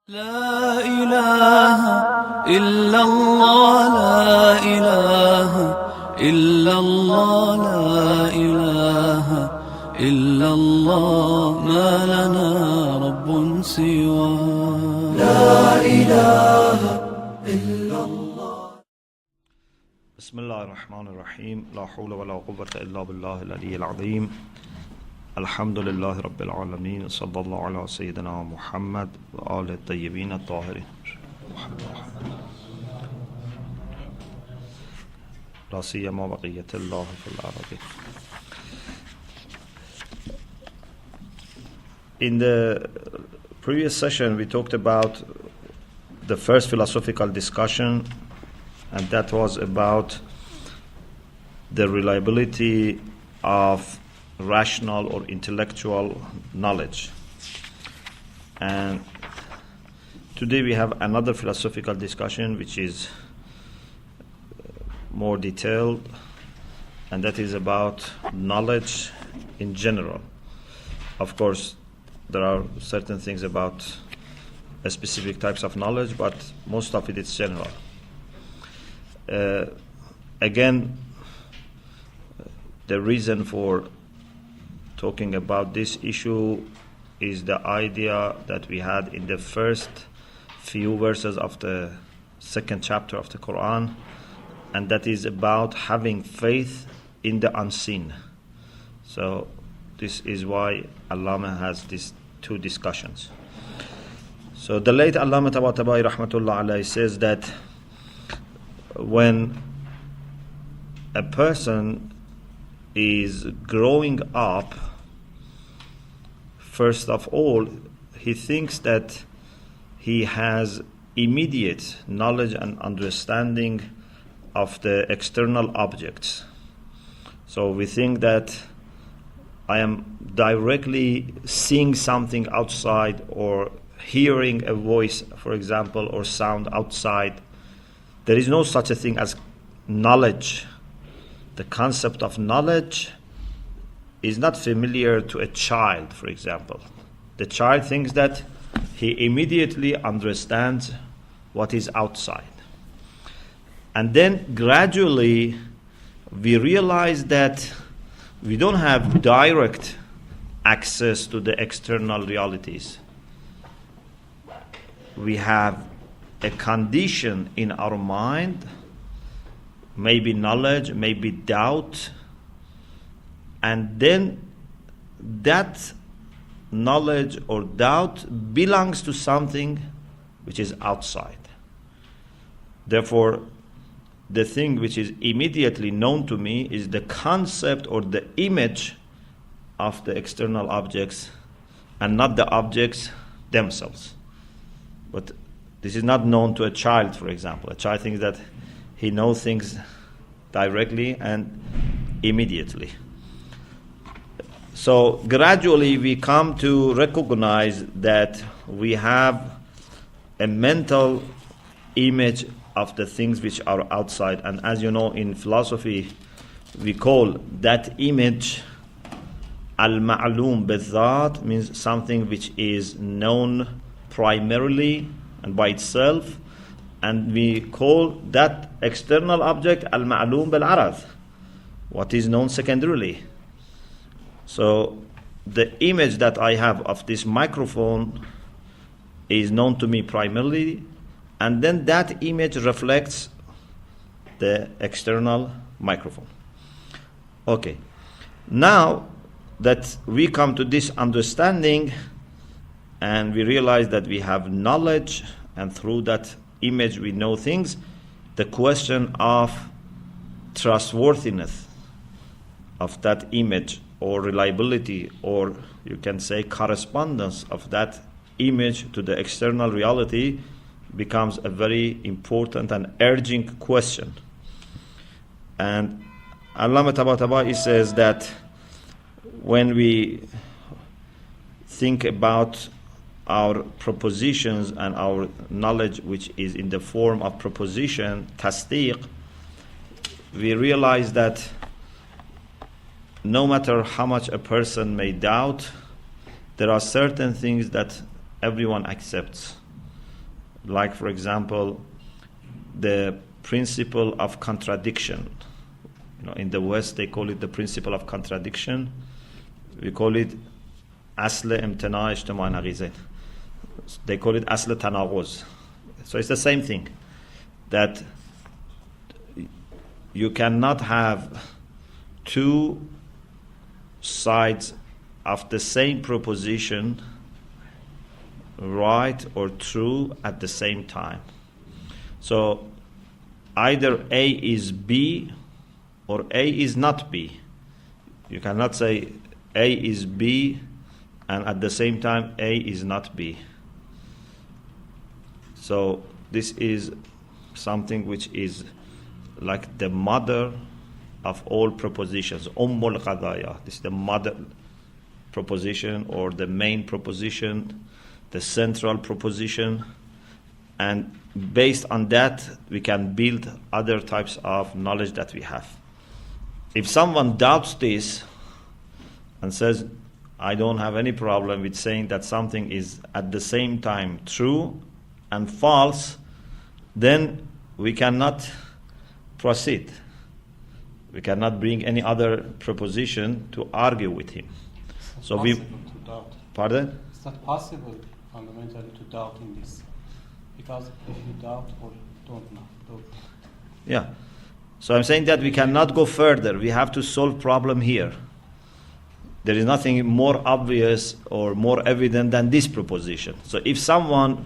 لا إله إلا الله لا إله إلا الله لا إله إلا الله ما لنا رب سوى لا إله إلا الله. بسم الله الرحمن الرحيم. لا حول ولا قوة إلا بالله العلي العظيم. الحمد لله رب العالمين. صلى الله على سيدنا محمد وآل الطيبين الطاهرين. لا سيما بقية الله في الأرض. In the previous session we talked about the first philosophical discussion, and that was about the reliability of rational or intellectual knowledge. And today we have another philosophical discussion which is more detailed, and that is about knowledge in general. Of course, there are certain things about specific types of knowledge, but most of it is general. Again, the reason for talking about this issue is the idea that we had in the first few verses of the second chapter of the Quran, and that is about having faith in the unseen. So this is why Allama has these two discussions. So the late Allama Tabatabai Rahmatullah Alayhi says that when a person is growing up, first of all, he thinks that he has immediate knowledge and understanding of the external objects. So we think that I am directly seeing something outside, or hearing a voice, for example, or sound outside. There is no such a thing as knowledge. The concept of knowledge is not familiar to a child, for example. The child thinks that he immediately understands what is outside. And then gradually we realize that we don't have direct access to the external realities. We have a condition in our mind, maybe knowledge, maybe doubt, and then that knowledge or doubt belongs to something which is outside. Therefore, the thing which is immediately known to me is the concept or the image of the external objects, and not the objects themselves. But this is not known to a child, for example. A child thinks that he knows things directly and immediately. So gradually we come to recognize that we have a mental image of the things which are outside. And as you know, in philosophy, we call that image al-ma'lum bil-dhat, means something which is known primarily and by itself, and we call that external object al-ma'lum bil-arad, what is known secondarily. So the image that I have of this microphone is known to me primarily, and then that image reflects the external microphone. Okay, now that we come to this understanding and we realize that we have knowledge, and through that image we know things, the question of trustworthiness of that image, or reliability, or you can say correspondence of that image to the external reality, becomes a very important and urgent question. And Allama Tabatabai says that when we think about our propositions and our knowledge which is in the form of proposition, tasdeeq, we realize that no matter how much a person may doubt, there are certain things that everyone accepts. like for example, the principle of contradiction. In the West they call it the principle of contradiction. We call it asl imtina ijtima naqizain. They call it asl tanaquz. So it's the same thing, that you cannot have two sides of the same proposition right or true at the same time. So either A is B or A is not B. You cannot say A is B and at the same time A is not B. So this is something which is like the mother of all propositions. Ummul qadaya. This is the mother proposition or the main proposition, the central proposition, and based on that we can build other types of knowledge that we have. If someone doubts this and says, I don't have any problem with saying that something is at the same time true and false, then we cannot proceed. We cannot bring any other proposition to argue with him. So we to doubt. Pardon? It's not possible fundamentally to doubt in this, because if you doubt or don't know. Yeah. So I'm saying that we cannot go further. We have to solve problem here. There is nothing more obvious or more evident than this proposition. So if someone,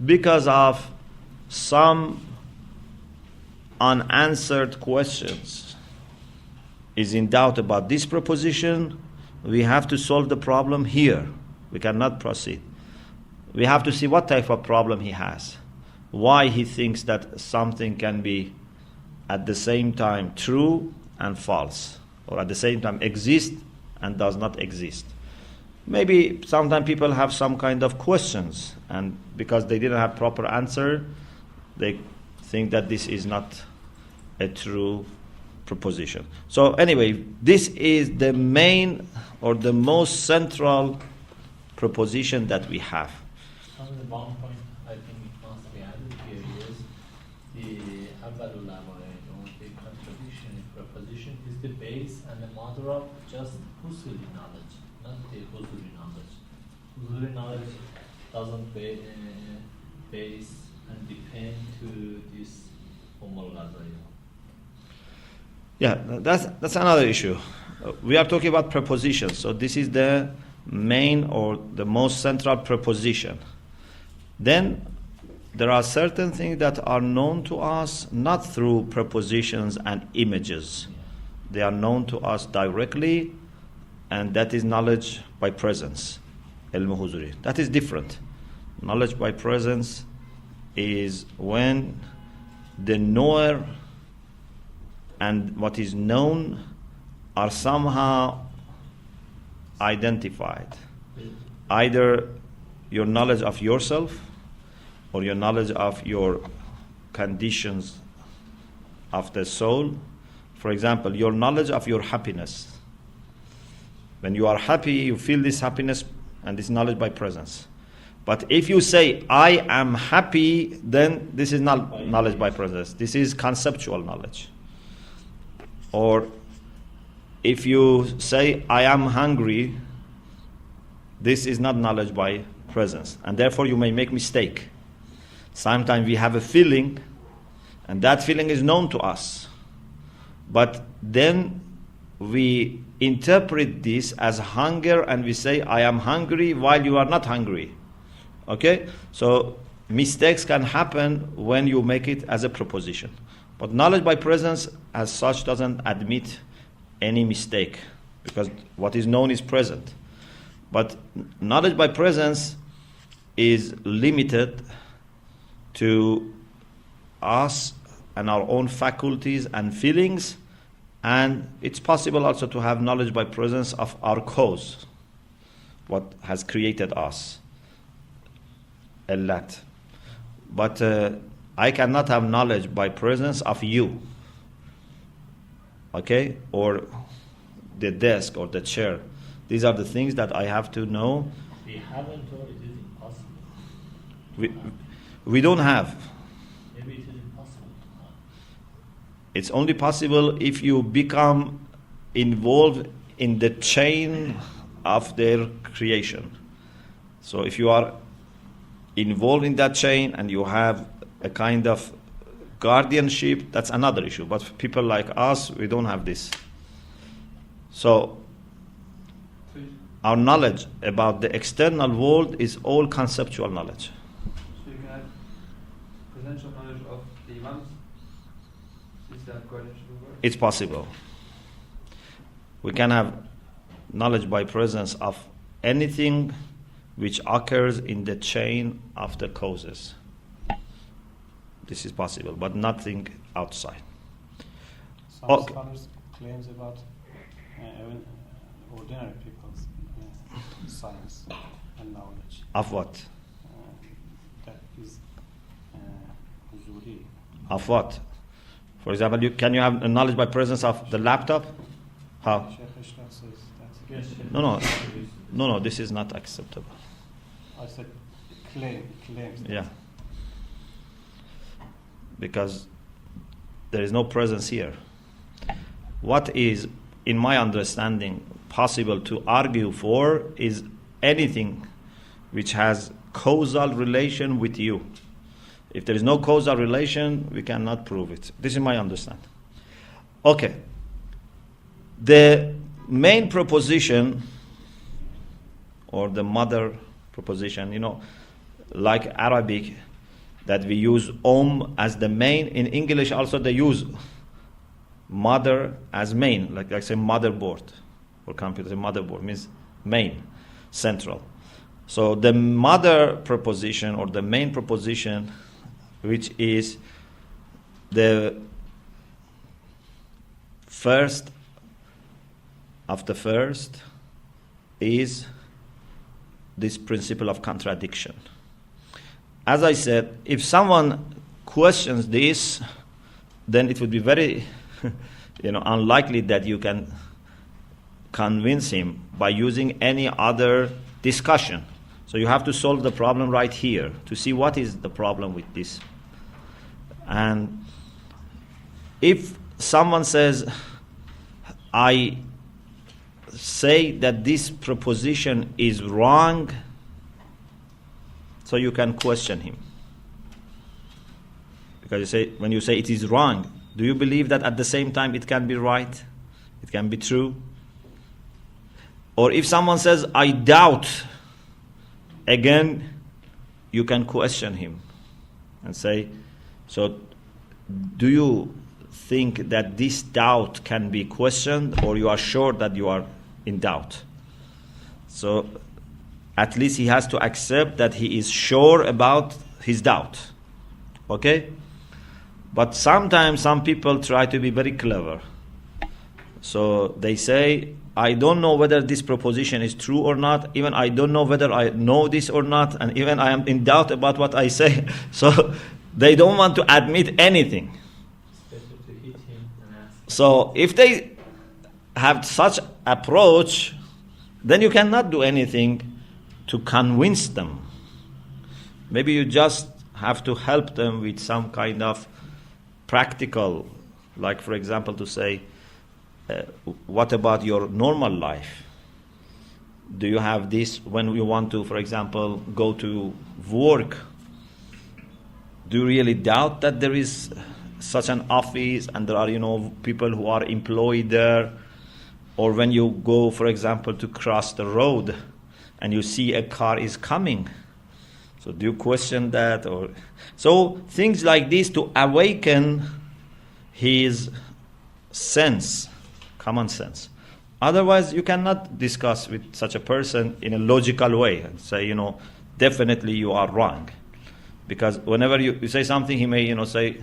because of some unanswered questions, is in doubt about this proposition, we have to solve the problem here. We cannot proceed. We have to see what type of problem he has, why he thinks that something can be at the same time true and false, or at the same time exist and does not exist. Maybe sometimes people have some kind of questions, and because they didn't have proper answer, they think that this is not a true proposition. So anyway, this is the main or the most central proposition that we have. The one point I think it must be added here is the Avalul Amain, or the contradiction in proposition, is the base and the mother of just Husuli knowledge, not the Husuli knowledge. Husuli knowledge doesn't base and depend to this homologazaya. Yeah, that's another issue. We are talking about prepositions, so this is the main or the most central preposition. Then there are certain things that are known to us not through prepositions and images. They are known to us directly, and that is knowledge by presence, ilm huzuri. That is different. Knowledge by presence is when the knower and what is known are somehow identified. Either your knowledge of yourself or your knowledge of your conditions of the soul. For example, your knowledge of your happiness. When you are happy, you feel this happiness and this knowledge by presence. But if you say, I am happy, then this is not knowledge by presence. This is conceptual knowledge. Or if you say, I am hungry, this is not knowledge by presence. And therefore you may make mistake. Sometimes we have a feeling, and that feeling is known to us. But then we interpret this as hunger, and we say, I am hungry, while you are not hungry. Okay? So mistakes can happen when you make it as a proposition. But knowledge by presence as such doesn't admit any mistake, because what is known is present. But knowledge by presence is limited to us and our own faculties and feelings, and it's possible also to have knowledge by presence of our cause, what has created us, Allat. But I cannot have knowledge by presence of you, okay, or the desk or the chair. These are the things that I have to know. We haven't, or it is impossible. we don't have. Maybe it is impossible. It's only possible if you become involved in the chain of their creation. So if you are involved in that chain and you have a kind of guardianship, that's another issue. But people like us, we don't have this. So our knowledge about the external world is all conceptual knowledge. So you can have presential knowledge of the imams? Is that guardianship work? It's possible. We can have knowledge by presence of anything which occurs in the chain of the causes. This is possible, but nothing outside. Some Okay. scholars claims about even ordinary people's science and knowledge. Of what? That is huzuri. Of what? For example, can you have knowledge by presence of the laptop? How? Sheikh Ishraq says that. Yes, No, this is not acceptable. I said claims. Yeah. Because there is no presence here. What is, in my understanding, possible to argue for is anything which has causal relation with you. If there is no causal relation, we cannot prove it. This is my understanding. Okay. The main proposition, or the mother proposition, like Arabic, that we use as the main. In English also they use mother as main, like say motherboard for computers. Motherboard means main, central. So the mother proposition or the main proposition, which is the first of the first, is this principle of contradiction. As I said, if someone questions this, then it would be very unlikely that you can convince him by using any other discussion. So you have to solve the problem right here to see what is the problem with this. And if someone says, I say that this proposition is wrong, so you can question him. Because when you say it is wrong, do you believe that at the same time it can be right? It can be true? Or if someone says, I doubt, again, you can question him and say, so do you think that this doubt can be questioned, or you are sure that you are in doubt? So at least he has to accept that he is sure about his doubt. Okay? But sometimes some people try to be very clever. So they say, I don't know whether this proposition is true or not. Even I don't know whether I know this or not. And even I am in doubt about what I say. So they don't want to admit anything. It's better to hit him and ask. So if they have such approach, then you cannot do anything to convince them. Maybe you just have to help them with some kind of practical, like for example to say, what about your normal life? Do you have this when you want to, for example, go to work? Do you really doubt that there is such an office and there are, people who are employed there? Or when you go, for example, to cross the road and you see a car is coming, so do you question that? Or so things like this to awaken his sense, common sense. Otherwise, you cannot discuss with such a person in a logical way and say, definitely you are wrong. Because whenever you say something, he may, say,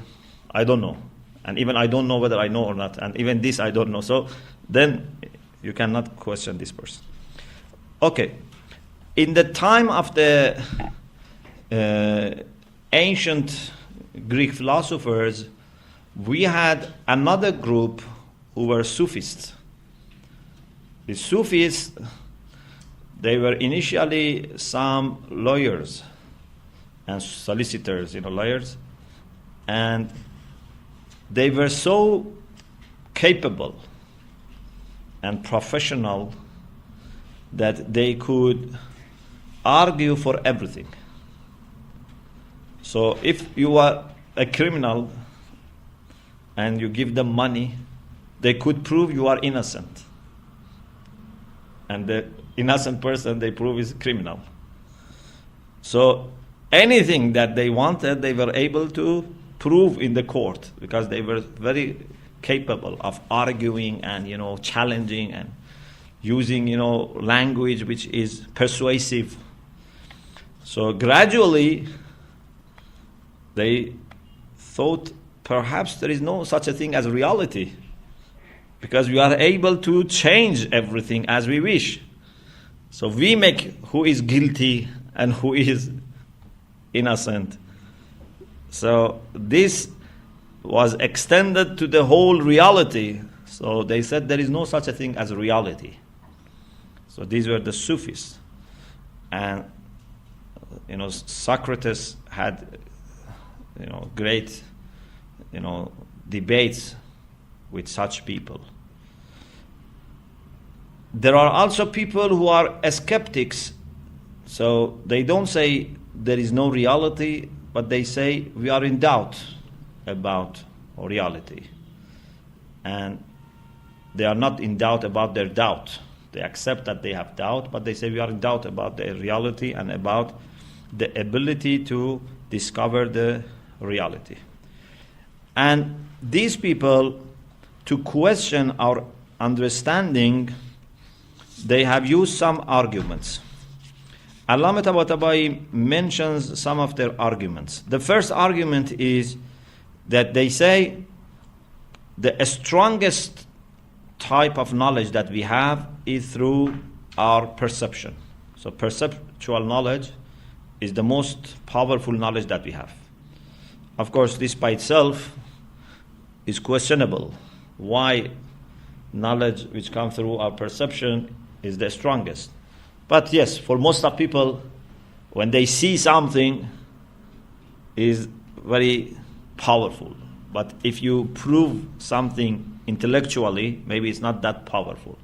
I don't know. And even I don't know whether I know or not. And even this I don't know. So then you cannot question this person. Okay. In the time of the ancient Greek philosophers, we had another group who were Sufis. The Sufis, they were initially some lawyers and solicitors, lawyers, and they were so capable and professional that they could argue for everything. So if you are a criminal and you give them money, they could prove you are innocent. And the innocent person they prove is criminal. So anything that they wanted, they were able to prove in the court because they were very capable of arguing and challenging and using language which is persuasive. So gradually they thought perhaps there is no such a thing as reality, because we are able to change everything as we wish. So we make who is guilty and who is innocent. So this was extended to the whole reality. So they said there is no such a thing as reality. So these were the Sufis. And Socrates had great debates with such people. There are also people who are skeptics. So they don't say there is no reality, but they say we are in doubt about reality. And they are not in doubt about their doubt. They accept that they have doubt, but they say we are in doubt about the reality and about the ability to discover the reality. And these people, to question our understanding, they have used some arguments. Allama Tabatabai mentions some of their arguments. The first argument is that they say the strongest type of knowledge that we have is through our perception. So perceptual knowledge is the most powerful knowledge that we have. Of course, this by itself is questionable. Why knowledge which comes through our perception is the strongest? But yes, for most of people, when they see something, is very powerful. But if you prove something intellectually, maybe it's not that powerful.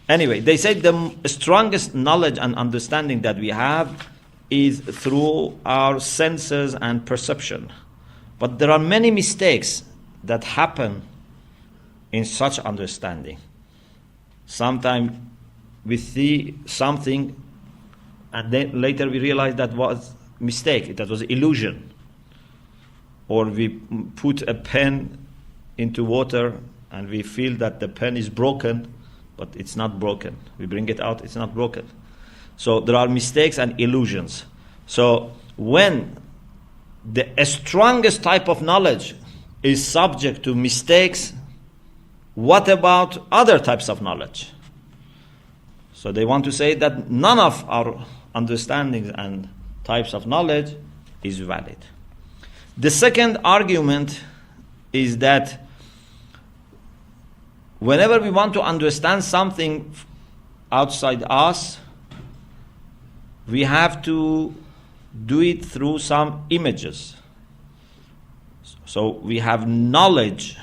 Anyway, they say the strongest knowledge and understanding that we have is through our senses and perception. But there are many mistakes that happen in such understanding. Sometimes we see something and then later we realize that was mistake, that was illusion. Or we put a pen into water and we feel that the pen is broken, but it's not broken. We bring it out, it's not broken. So there are mistakes and illusions. So when the strongest type of knowledge is subject to mistakes, what about other types of knowledge? So they want to say that none of our understandings and types of knowledge is valid. The second argument is that whenever we want to understand something outside us, we have to do it through some images. So we have knowledge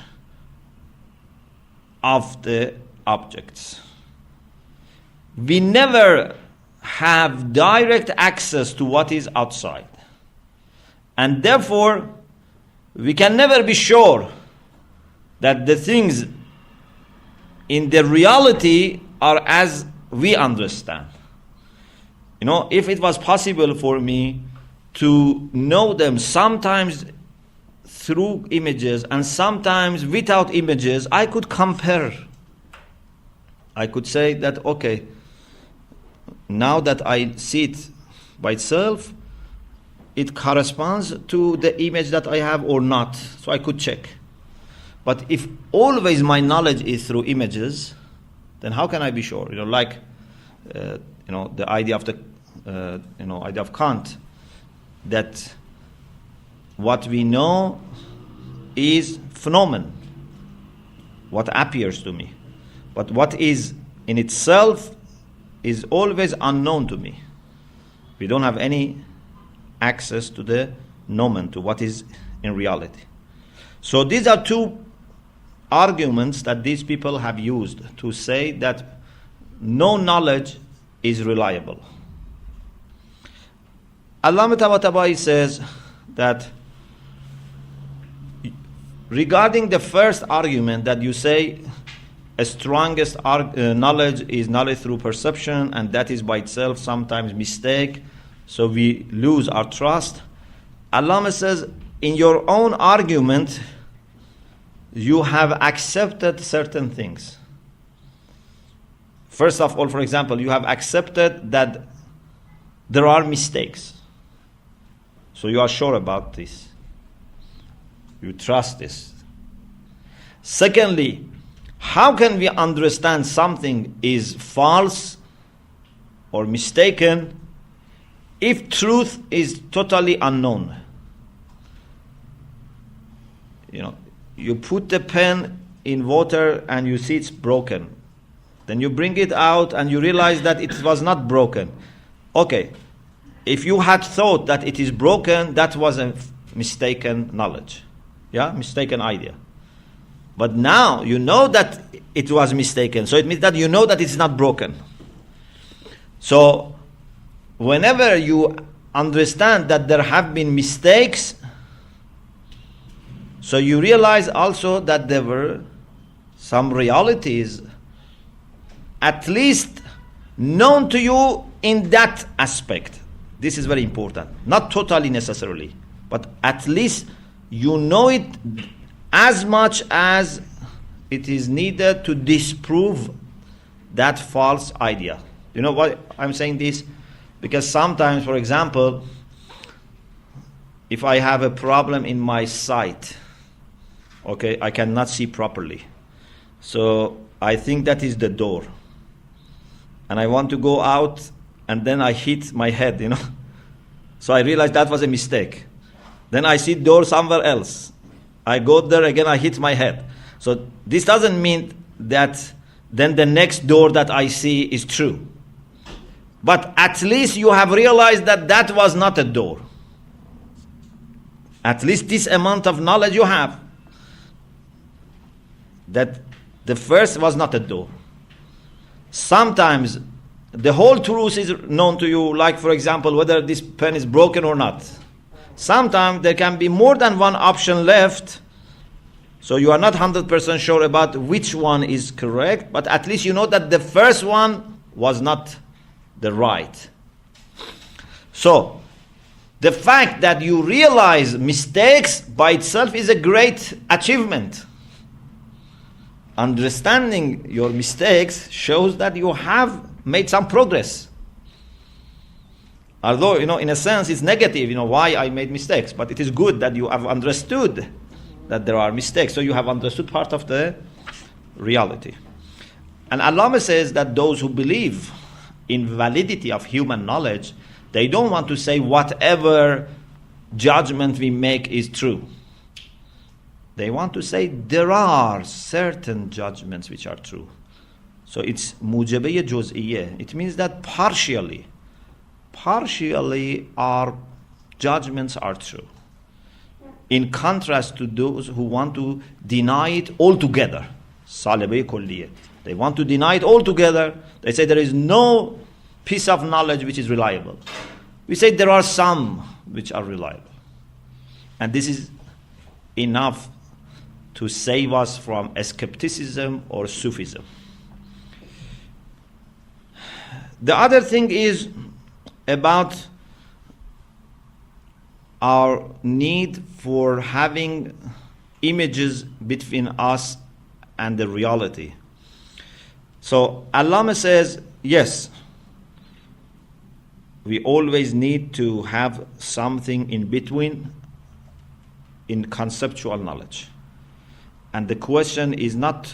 of the objects. We never have direct access to what is outside. And therefore, we can never be sure that the things in the reality are as we understand. If it was possible for me to know them sometimes through images and sometimes without images, I could compare. I could say that, okay, now that I see it by itself, it corresponds to the image that I have or not. So I could check. But if always my knowledge is through images, then how can I be sure? The idea of idea of Kant, that what we know is phenomenon, what appears to me, but what is in itself is always unknown to me. We don't have any access to the nomen, to what is in reality. So these are two arguments that these people have used to say that no knowledge is reliable. Allama Tabatabai says that regarding the first argument that you say a strongest knowledge is knowledge through perception, and that is by itself sometimes mistake, so we lose our trust. Allama says, in your own argument, you have accepted certain things. First of all, for example, you have accepted that there are mistakes. So you are sure about this. You trust this. Secondly, how can we understand something is false or mistaken if truth is totally unknown? You put the pen in water and you see it's broken. Then you bring it out and you realize that it was not broken. Okay, if you had thought that it is broken, that was a mistaken knowledge. Mistaken idea. But now you know that it was mistaken, so it means that you know that it's not broken. So whenever you understand that there have been mistakes, so you realize also that there were some realities at least known to you in that aspect. This is very important. Not totally necessarily, but at least you know it as much as it is needed to disprove that false idea. You know why I'm saying this? Because sometimes, for example, if I have a problem in my sight, okay, I cannot see properly. So I think that is the door. And I want to go out, and then I hit my head, So I realize that was a mistake. Then I see door somewhere else. I go there again, I hit my head. So this doesn't mean that then the next door that I see is true. But at least you have realized that that was not a door. At least this amount of knowledge you have. That the first was not a door. Sometimes the whole truth is known to you, like for example, whether this pen is broken or not. Sometimes there can be more than one option left, so you are not 100% sure about which one is correct, but at least you know that the first one was not the right. So, the fact that you realize mistakes by itself is a great achievement. Understanding your mistakes shows that you have made some progress. Although, in a sense, it's negative, why I made mistakes. But it is good that you have understood that there are mistakes. So you have understood part of the reality. And Allama says that those who believe in validity of human knowledge, they don't want to say whatever judgment we make is true. They want to say there are certain judgments which are true. So it's mujabiyya juz'iyya. It means that partially our judgments are true. In contrast to those who want to deny it altogether. Salibay kulliyya. They want to deny it altogether. They say there is no piece of knowledge which is reliable. We say there are some which are reliable. And this is enough to save us from skepticism or Sufism. The other thing is about our need for having images between us and the reality. So Allama says, yes, we always need to have something in between in conceptual knowledge. And the question is not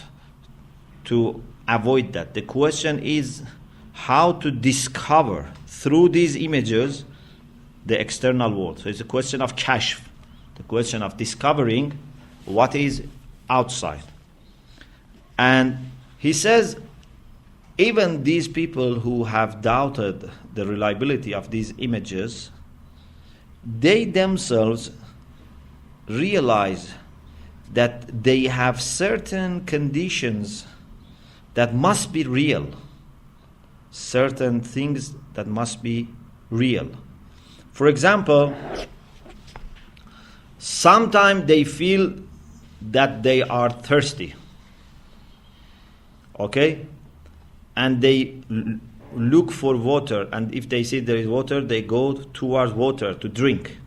to avoid that. The question is how to discover through these images the external world. So it's a question of kashf, the question of discovering what is outside. And he says, even these people who have doubted the reliability of these images, they themselves realize that they have certain conditions that must be real, certain things that must be real. For example, sometimes they feel that they are thirsty, okay? And they look for water, and if they see there is water, they go towards water to drink.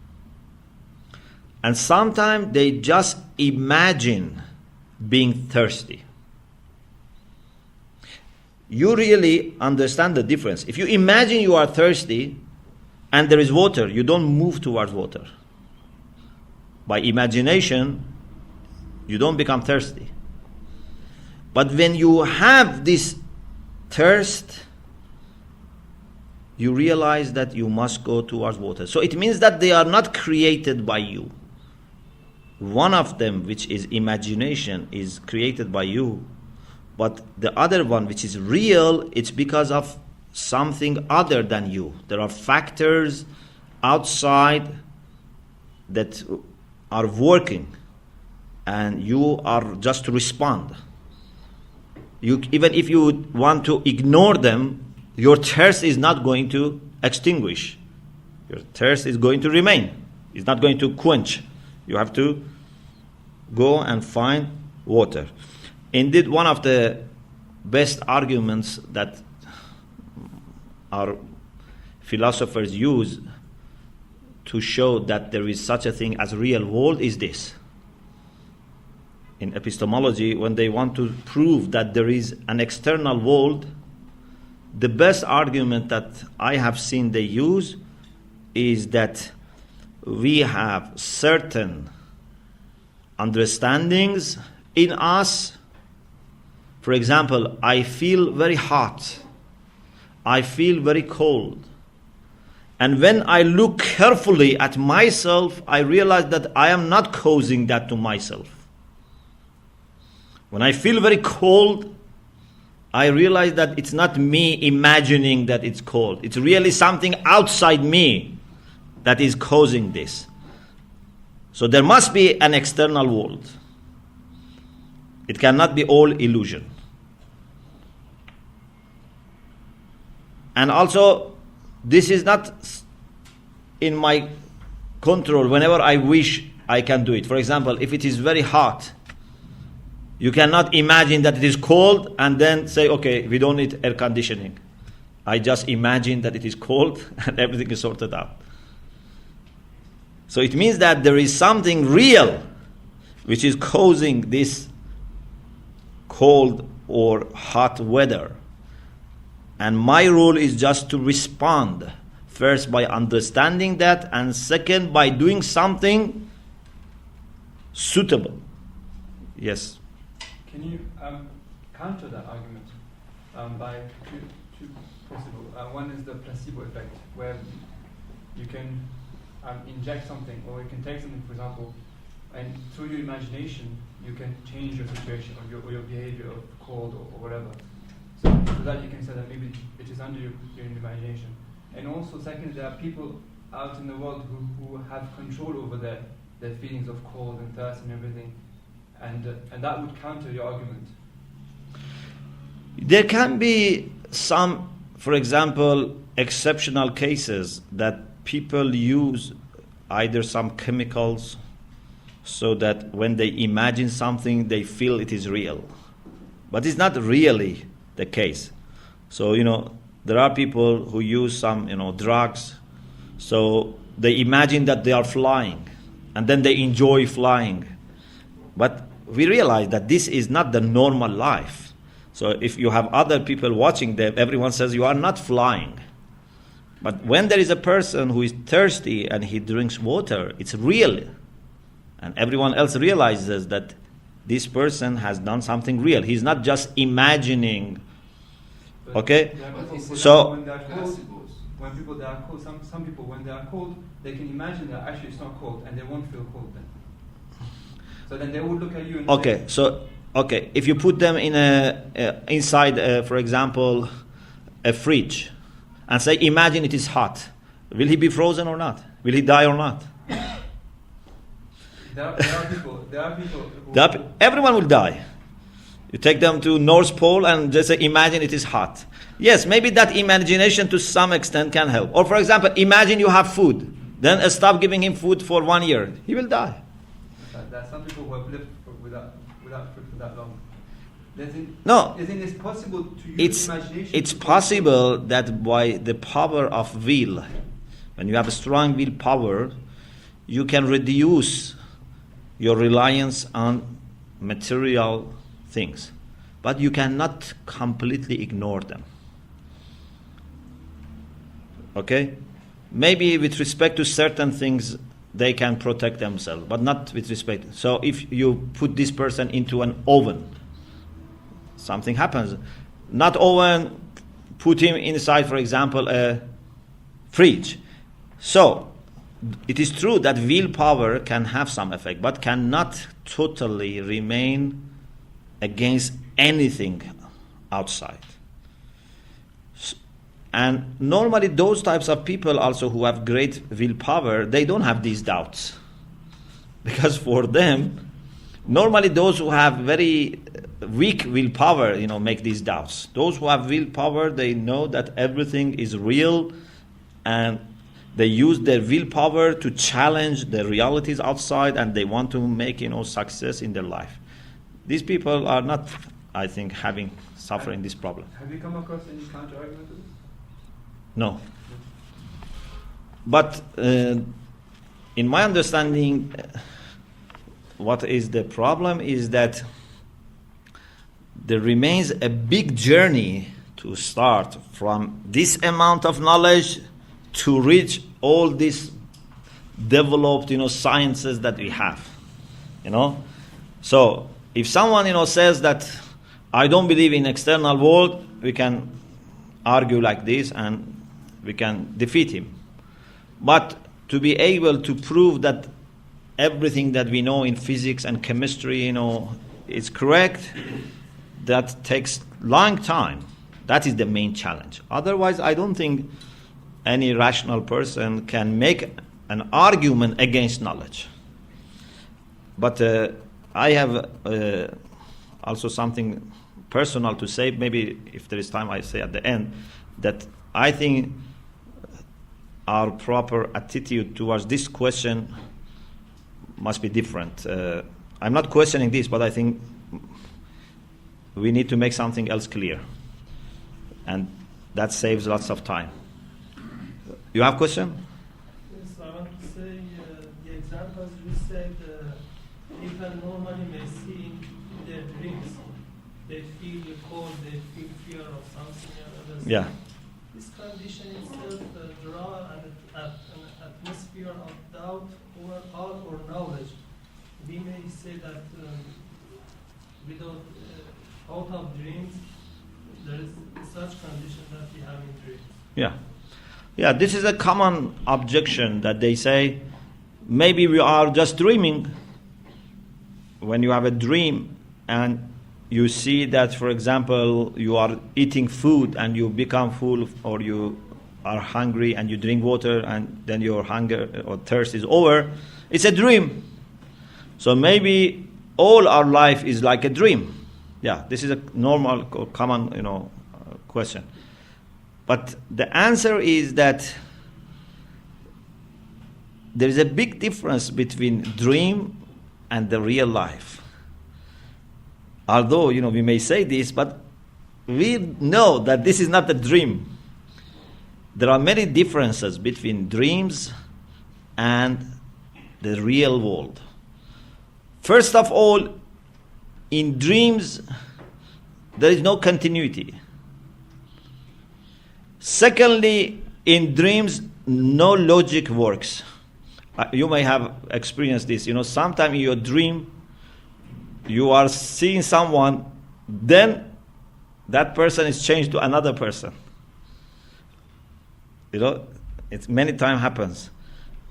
And sometimes they just imagine being thirsty. You really understand the difference. If you imagine you are thirsty and there is water, you don't move towards water. By imagination, you don't become thirsty. But when you have this thirst, you realize that you must go towards water. So it means that they are not created by you. One of them, which is imagination, is created by you. But the other one, which is real, it's because of something other than you. There are factors outside that are working, and you are just to respond. Even if you want to ignore them, your thirst is not going to extinguish. Your thirst is going to remain. It's not going to quench. You have to go and find water. Indeed, one of the best arguments that our philosophers use to show that there is such a thing as real world is this. In epistemology, when they want to prove that there is an external world, the best argument that I have seen they use is that we have certain understandings in us. For example, I feel very hot. I feel very cold. And when I look carefully at myself, I realize that I am not causing that to myself. When I feel very cold, I realize that it's not me imagining that it's cold. It's really something outside me that is causing this. So there must be an external world. It cannot be all illusion. And also, this is not in my control. Whenever I wish, I can do it. For example, if it is very hot, you cannot imagine that it is cold and then say, okay, we don't need air conditioning. I just imagine that it is cold and everything is sorted out. So it means that there is something real which is causing this cold or hot weather. And my role is just to respond, first by understanding that, and second by doing something suitable. Yes. Can you counter that argument by two possible? One is the placebo effect, where you can inject something, or you can take something, for example, and through your imagination, you can change your situation or your behavior of cold or whatever. So that you can say that maybe it is under your imagination. And also, second, there are people out in the world who have control over their feelings of cold and thirst and everything. And that would counter your argument. There can be some, for example, exceptional cases that people use either some chemicals so that when they imagine something, they feel it is real. But it's not really the case. So, there are people who use some, drugs, so they imagine that they are flying, and then they enjoy flying. But we realize that this is not the normal life. So if you have other people watching them, everyone says you are not flying. But when there is a person who is thirsty and he drinks water, it's real. And everyone else realizes that this person has done something real. He's not just imagining. Okay? So when people they are cold, some people when they are cold, they can imagine that actually it's not cold and they won't feel cold then. So then they would look at you and say, if you put them in inside, for example, a fridge, and say, imagine it is hot, will he be frozen or not? Will he die or not? There are people who Everyone will die. You take them to North Pole and just say, imagine it is hot. Yes, maybe that imagination to some extent can help. Or for example, imagine you have food. Then stop giving him food for 1 year. He will die. There are some people who have lived without food for that long. No. Isn't it possible to use imagination? It's possible that by the power of will, when you have a strong willpower, you can reduce your reliance on material things. But you cannot completely ignore them. Okay? Maybe with respect to certain things, they can protect themselves, but not with respect. So if you put this person into an oven, something happens. Not oven, put him inside, for example, a fridge. So it is true that willpower can have some effect, but cannot totally remain against anything outside. And normally those types of people also who have great willpower, they don't have these doubts. Because for them, normally those who have very weak willpower, make these doubts. Those who have willpower, they know that everything is real, and they use their willpower to challenge the realities outside, and they want to make, success in their life. These people are not, I think, suffering this problem. Have you come across any counter-argument to this? No. But in my understanding, what is the problem is that there remains a big journey to start from this amount of knowledge to reach all these developed, sciences that we have. So if someone, says that I don't believe in external world, we can argue like this and we can defeat him. But to be able to prove that everything that we know in physics and chemistry, is correct, that takes long time. That is the main challenge. Otherwise, I don't think any rational person can make an argument against knowledge. But I have also something personal to say. Maybe if there is time, I say at the end that I think our proper attitude towards this question must be different. I'm not questioning this, but I think we need to make something else clear. And that saves lots of time. You have a question? Yes, I want to say the examples you said, people normally may see in their dreams. They feel cold, they feel fear of something or other. Yeah. This condition itself draw an atmosphere of doubt over all or knowledge. We may say that without out of dreams, there is such condition that we have in dreams. Yeah, this is a common objection that they say, maybe we are just dreaming. When you have a dream and you see that, for example, you are eating food and you become full, or you are hungry and you drink water and then your hunger or thirst is over, it's a dream. So maybe all our life is like a dream. Yeah, this is a normal, common, question. But the answer is that there is a big difference between dream and the real life. Although, we may say this, but we know that this is not a dream. There are many differences between dreams and the real world. First of all, in dreams, there is no continuity. Secondly, in dreams, no logic works. You may have experienced this. Sometime in your dream, you are seeing someone, then that person is changed to another person. It many times happens.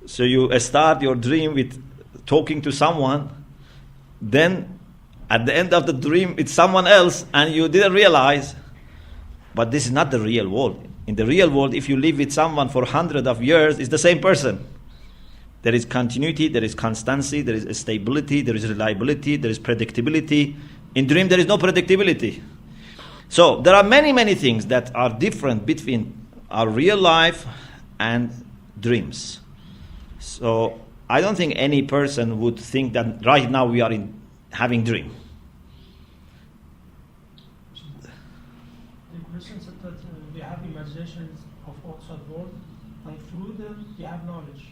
So you start your dream with talking to someone, then at the end of the dream, it's someone else, and you didn't realize. But this is not the real world. In the real world, if you live with someone for hundreds of years, it's the same person. There is continuity, there is constancy, there is stability, there is reliability, there is predictability. In dream, there is no predictability. So there are many, many things that are different between our real life and dreams. So I don't think any person would think that right now we are having dream. The question said that we have imaginations of outside world, and through them we have knowledge.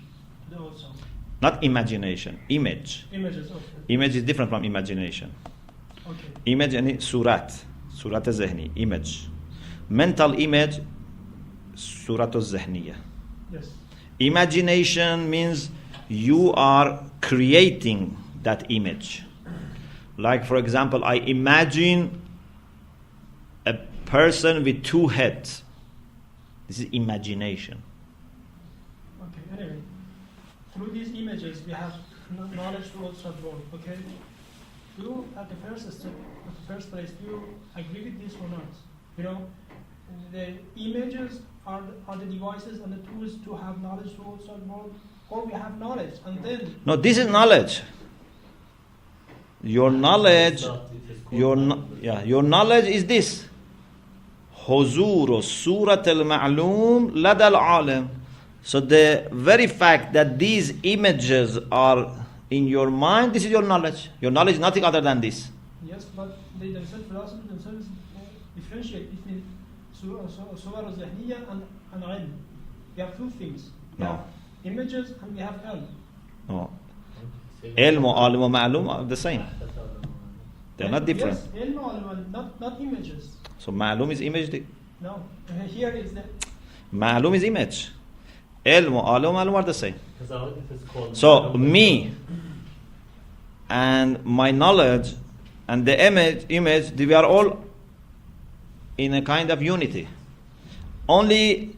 Also. Not imagination, image. Images, okay. Image is different from imagination. Okay. Image yani surat zehni, image. Mental image, surat zehniya. Yes. Imagination means you are creating that image. Like, for example, I imagine a person with two heads. This is imagination. Okay, anyway. Through these images, we have knowledge to outside world, okay? Do you, at the first step, at the first place, do you agree with this or not? You know, the images are the devices and the tools to have knowledge to outside world, or we have knowledge, and then... No, this is knowledge. Your knowledge, your knowledge is this. حضور صورة المعلوم لدى العالم. So the very fact that these images are in your mind, this is your knowledge. Your knowledge is nothing other than this. Yes, but they themselves, philosophers themselves differentiate between صور الذهنية and علم. We have two things. We have images and we have ilm. No. Ilm, alim, ma'lum are the same. They are not different. Yes, ilm, alim, not images. So ma'lum is image. No, here is the... Ma'lum is image. Ilm, alim, ma'lum are the same. So me and my knowledge and the image, we are all in a kind of unity. Only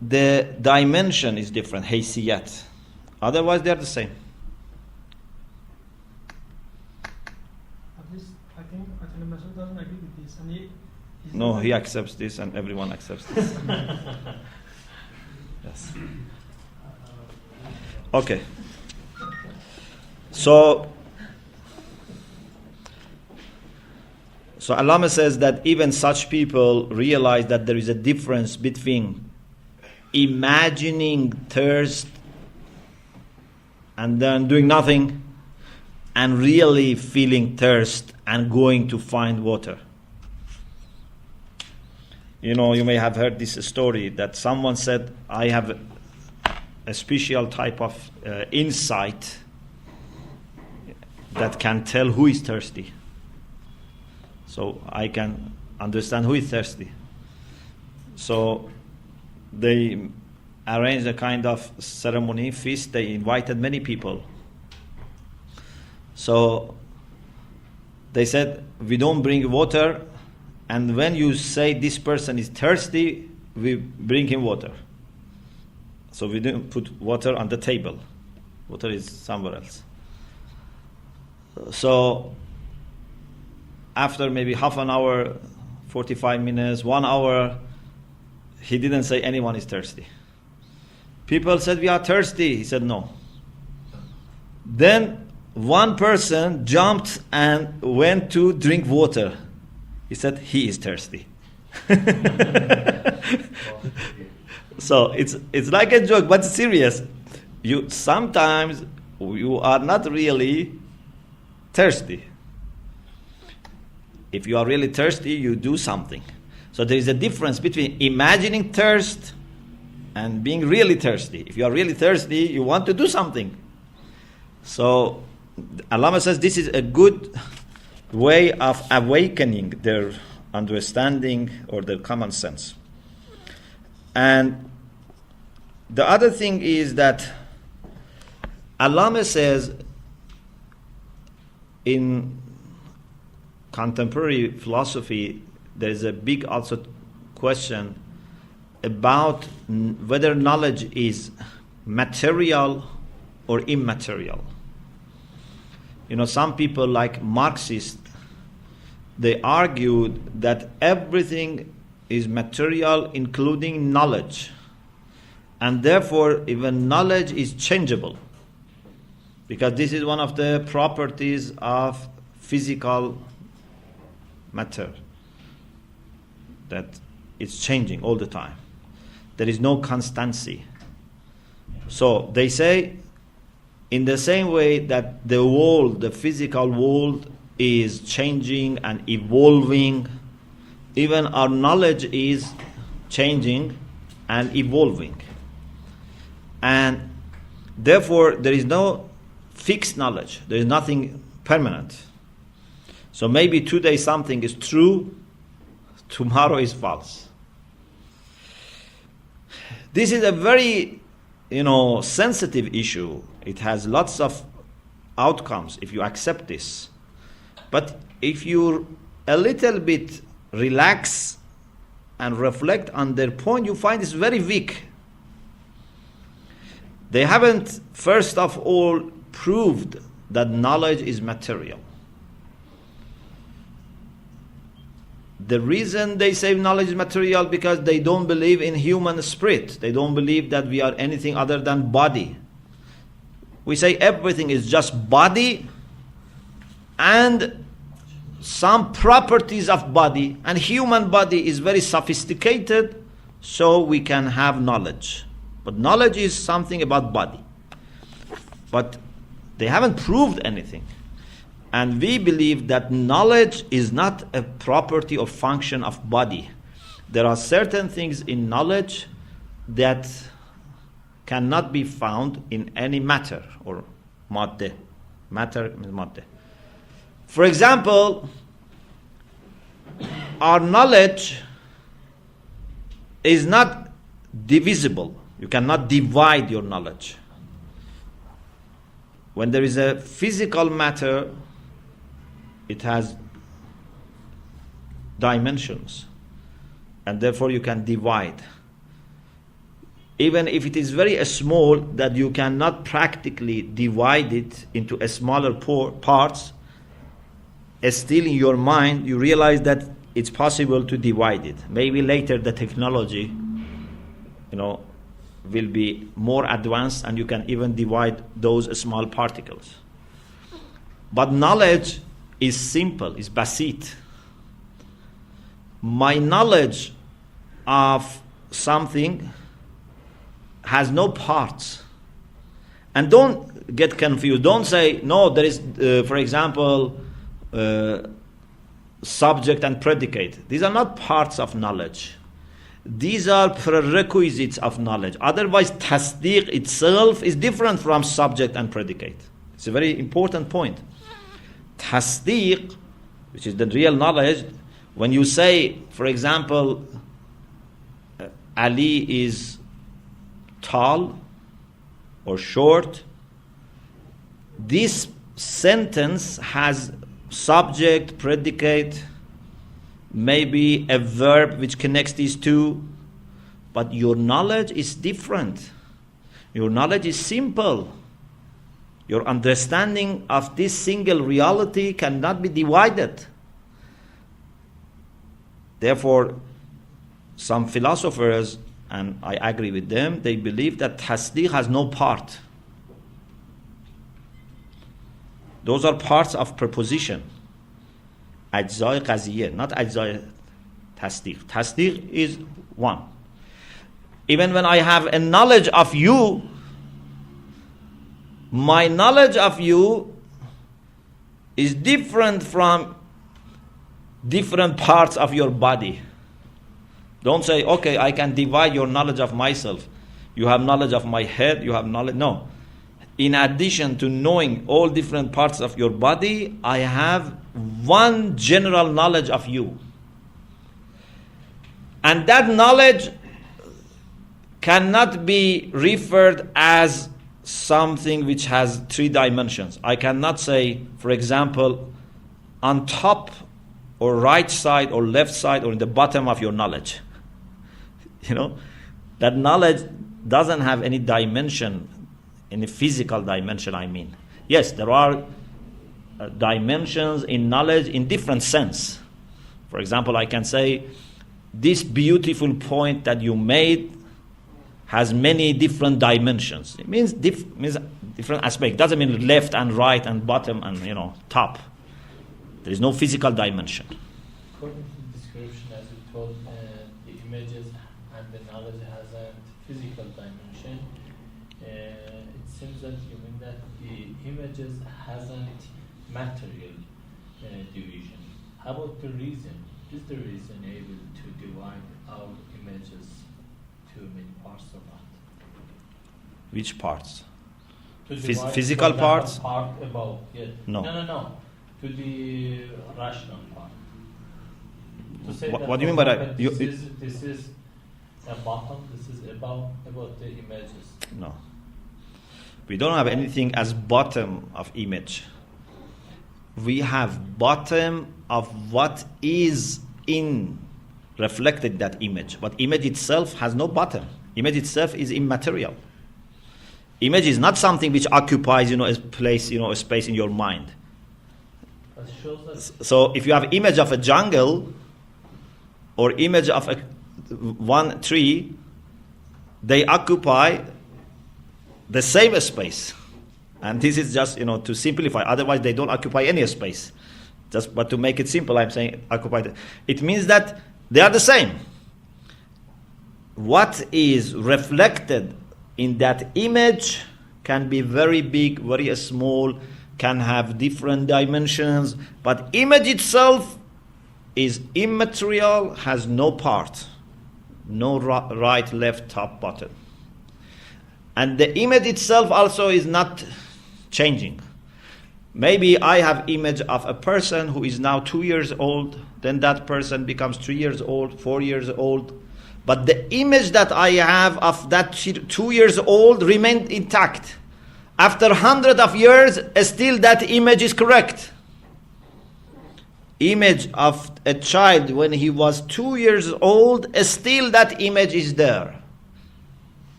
the dimension is different, haysiyat. Otherwise, they are the same. At least I think Al-Mizan doesn't agree with this, and No, he accepts this, and everyone accepts this. Yes. Okay. So Allama says that even such people realize that there is a difference between imagining thirst and then doing nothing and really feeling thirst and going to find water. You know, you may have heard this story that someone said, I have a special type of insight that can tell who is thirsty. So I can understand who is thirsty. So they arranged a kind of ceremony, feast. They invited many people. So they said, we don't bring water, and when you say this person is thirsty, we bring him water. So we didn't put water on the table. Water is somewhere else. So after maybe half an hour, 45 minutes, 1 hour, he didn't say anyone is thirsty. People said, we are thirsty. He said, no. Then one person jumped and went to drink water. He said, he is thirsty. So it's like a joke, but it's serious. Sometimes you are not really thirsty. If you are really thirsty, you do something. So there is a difference between imagining thirst and being really thirsty. If you are really thirsty, you want to do something. So Allama says this is a good way of awakening their understanding or their common sense. And the other thing is that Allama says in contemporary philosophy, there is a big also question about whether knowledge is material or immaterial. You know, some people like Marxists, they argued that everything is material, including knowledge. And therefore, even knowledge is changeable. Because this is one of the properties of physical matter, that it's changing all the time. There is no constancy. So they say, in the same way that the world, the physical world, is changing and evolving, even our knowledge is changing and evolving. And therefore, there is no fixed knowledge. There is nothing permanent. So maybe today something is true, tomorrow is false. This is a very, sensitive issue. It has lots of outcomes if you accept this. But if you a little bit relax and reflect on their point, you find it's very weak. They haven't, first of all, proved that knowledge is material. The reason they say knowledge is material because they don't believe in human spirit. They don't believe that we are anything other than body. We say everything is just body and some properties of body, and human body is very sophisticated, so we can have knowledge. But knowledge is something about body. But they haven't proved anything. And we believe that knowledge is not a property or function of body. There are certain things in knowledge that cannot be found in any matter or madde. Matter means madde. For example, our knowledge is not divisible. You cannot divide your knowledge. When there is a physical matter, it has dimensions, and therefore you can divide. Even if it is very small, that you cannot practically divide it into a smaller parts, still in your mind you realize that it's possible to divide it. Maybe later the technology, will be more advanced and you can even divide those small particles. But knowledge is simple, is basit. My knowledge of something has no parts. And don't get confused. Don't say, no, there is, for example, subject and predicate. These are not parts of knowledge. These are prerequisites of knowledge. Otherwise, tasdeeq itself is different from subject and predicate. It's a very important point. Tasdeeq, which is the real knowledge, when you say, for example, Ali is tall or short, this sentence has subject, predicate, maybe a verb which connects these two, but your knowledge is different. Your knowledge is simple. Your understanding of this single reality cannot be divided. Therefore, some philosophers, and I agree with them, they believe that tasdeeq has no part. Those are parts of preposition. Ajzai qaziyya, not ajzai tasdeeq. Tasdeeq is one. Even when I have a knowledge of you, my knowledge of you is different from different parts of your body. Don't say, okay, I can divide your knowledge of myself. You have knowledge of my head, you have knowledge. No. In addition to knowing all different parts of your body, I have one general knowledge of you. And that knowledge cannot be referred as something which has three dimensions. I cannot say, for example, on top or right side or left side or in the bottom of your knowledge. That knowledge doesn't have any dimension, any physical dimension, I mean. Yes, there are dimensions in knowledge in different sense. For example, I can say, this beautiful point that you made has many different dimensions. It means different aspect. It doesn't mean left and right and bottom and top. There is no physical dimension. According to the description, as you told, the images and the knowledge has a physical dimension. It seems that you mean that the images hasn't material division. How about the reason? Is the reason able to divide our images to many parts or not? Which parts? To divide, Physical for example, parts? Part above. Yeah. No. No. To the rational part. To say What that, do you for mean by example, that? This is a bottom. This is above the images. No. We don't have anything as bottom of image. We have bottom of what is in reflected that image. But image itself has no bottom. Image itself is immaterial. Image is not something which occupies, a place, a space in your mind. That shows that So if you have image of a jungle or image of one tree, they occupy the same space. And this is just, to simplify. Otherwise, they don't occupy any space. But to make it simple, I'm saying occupied. It means that they are the same. What is reflected in that image can be very big, very small, can have different dimensions. But image itself is immaterial, has no part. No right, left, top, bottom. And the image itself also is not changing. Maybe I have image of a person who is now 2 years old, then that person becomes 3 years old, 4 years old. But the image that I have of that 2 years old remained intact. After hundreds of years, still that image is correct. Image of a child when he was 2 years old, still that image is there.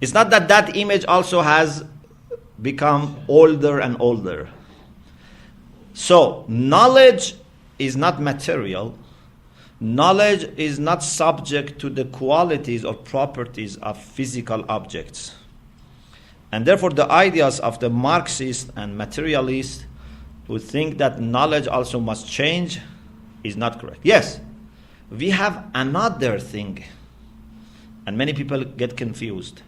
It's not that that image also has become older and older. So, knowledge is not material. Knowledge is not subject to the qualities or properties of physical objects. And therefore, the ideas of the Marxist and materialist who think that knowledge also must change is not correct. Yes, we have another thing, and many people get confused.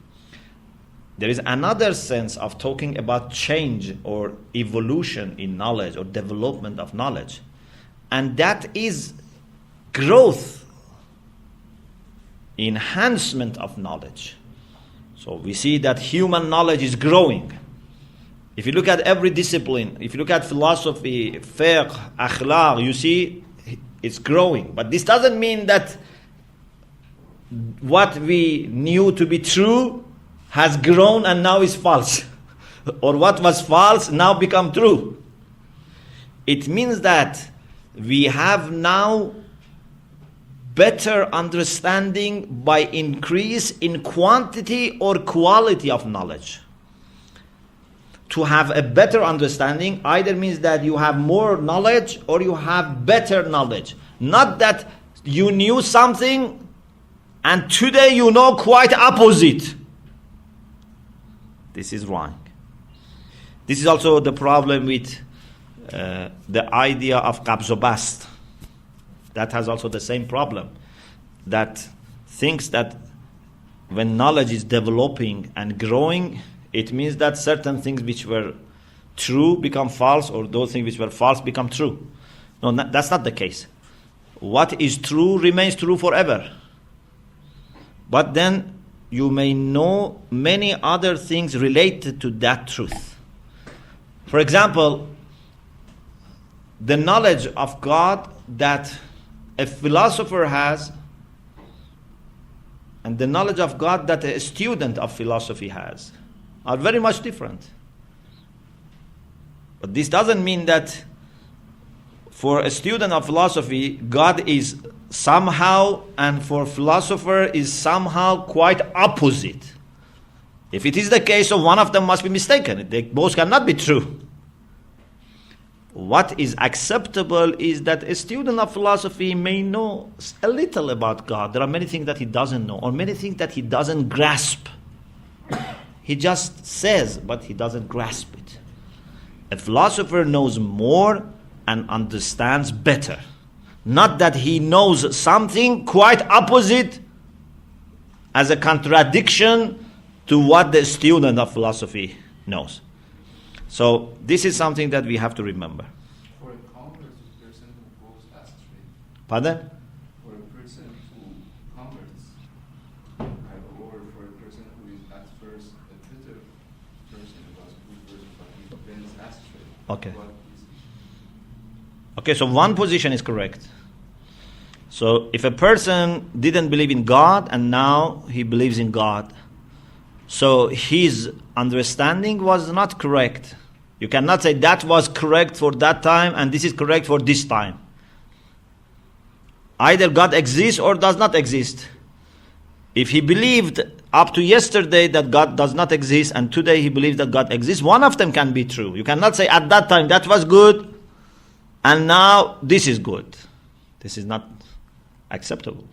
There is another sense of talking about change or evolution in knowledge or development of knowledge. And that is growth, enhancement of knowledge. So we see that human knowledge is growing. If you look at every discipline, if you look at philosophy, fiqh, akhlaq, you see it's growing. But this doesn't mean that what we knew to be true has grown and now is false. Or what was false now become true. It means that we have now better understanding by increase in quantity or quality of knowledge. To have a better understanding either means that you have more knowledge or you have better knowledge. Not that you knew something and today you know quite opposite. This is wrong. This is also the problem with the idea of qabz o bast. That has also the same problem. That thinks that when knowledge is developing and growing, it means that certain things which were true become false, or those things which were false become true. No, that's not the case. What is true remains true forever. But then you may know many other things related to that truth. For example, the knowledge of God that a philosopher has and the knowledge of God that a student of philosophy has are very much different. But this doesn't mean that for a student of philosophy, God is somehow, and for philosopher is somehow quite opposite. If it is the case, so one of them must be mistaken. They both cannot be true. What is acceptable is that a student of philosophy may know a little about God. There are many things that he doesn't know, or many things that he doesn't grasp. He just says, but he doesn't grasp it. A philosopher knows more and understands better. Not that he knows something quite opposite as a contradiction to what the student of philosophy knows. So this is something that we have to remember. For a convert person who goes astray, Pardon? for a person who converts, or for a person who is at first a bitter person, who was a good person, but he bends astray. Okay. What is Okay, so one position is correct. So if a person didn't believe in God and now he believes in God, so his understanding was not correct. You cannot say that was correct for that time and this is correct for this time. Either God exists or does not exist. If he believed up to yesterday that God does not exist and today he believes that God exists, one of them can be true. You cannot say at that time that was good and now this is good. This is not acceptable.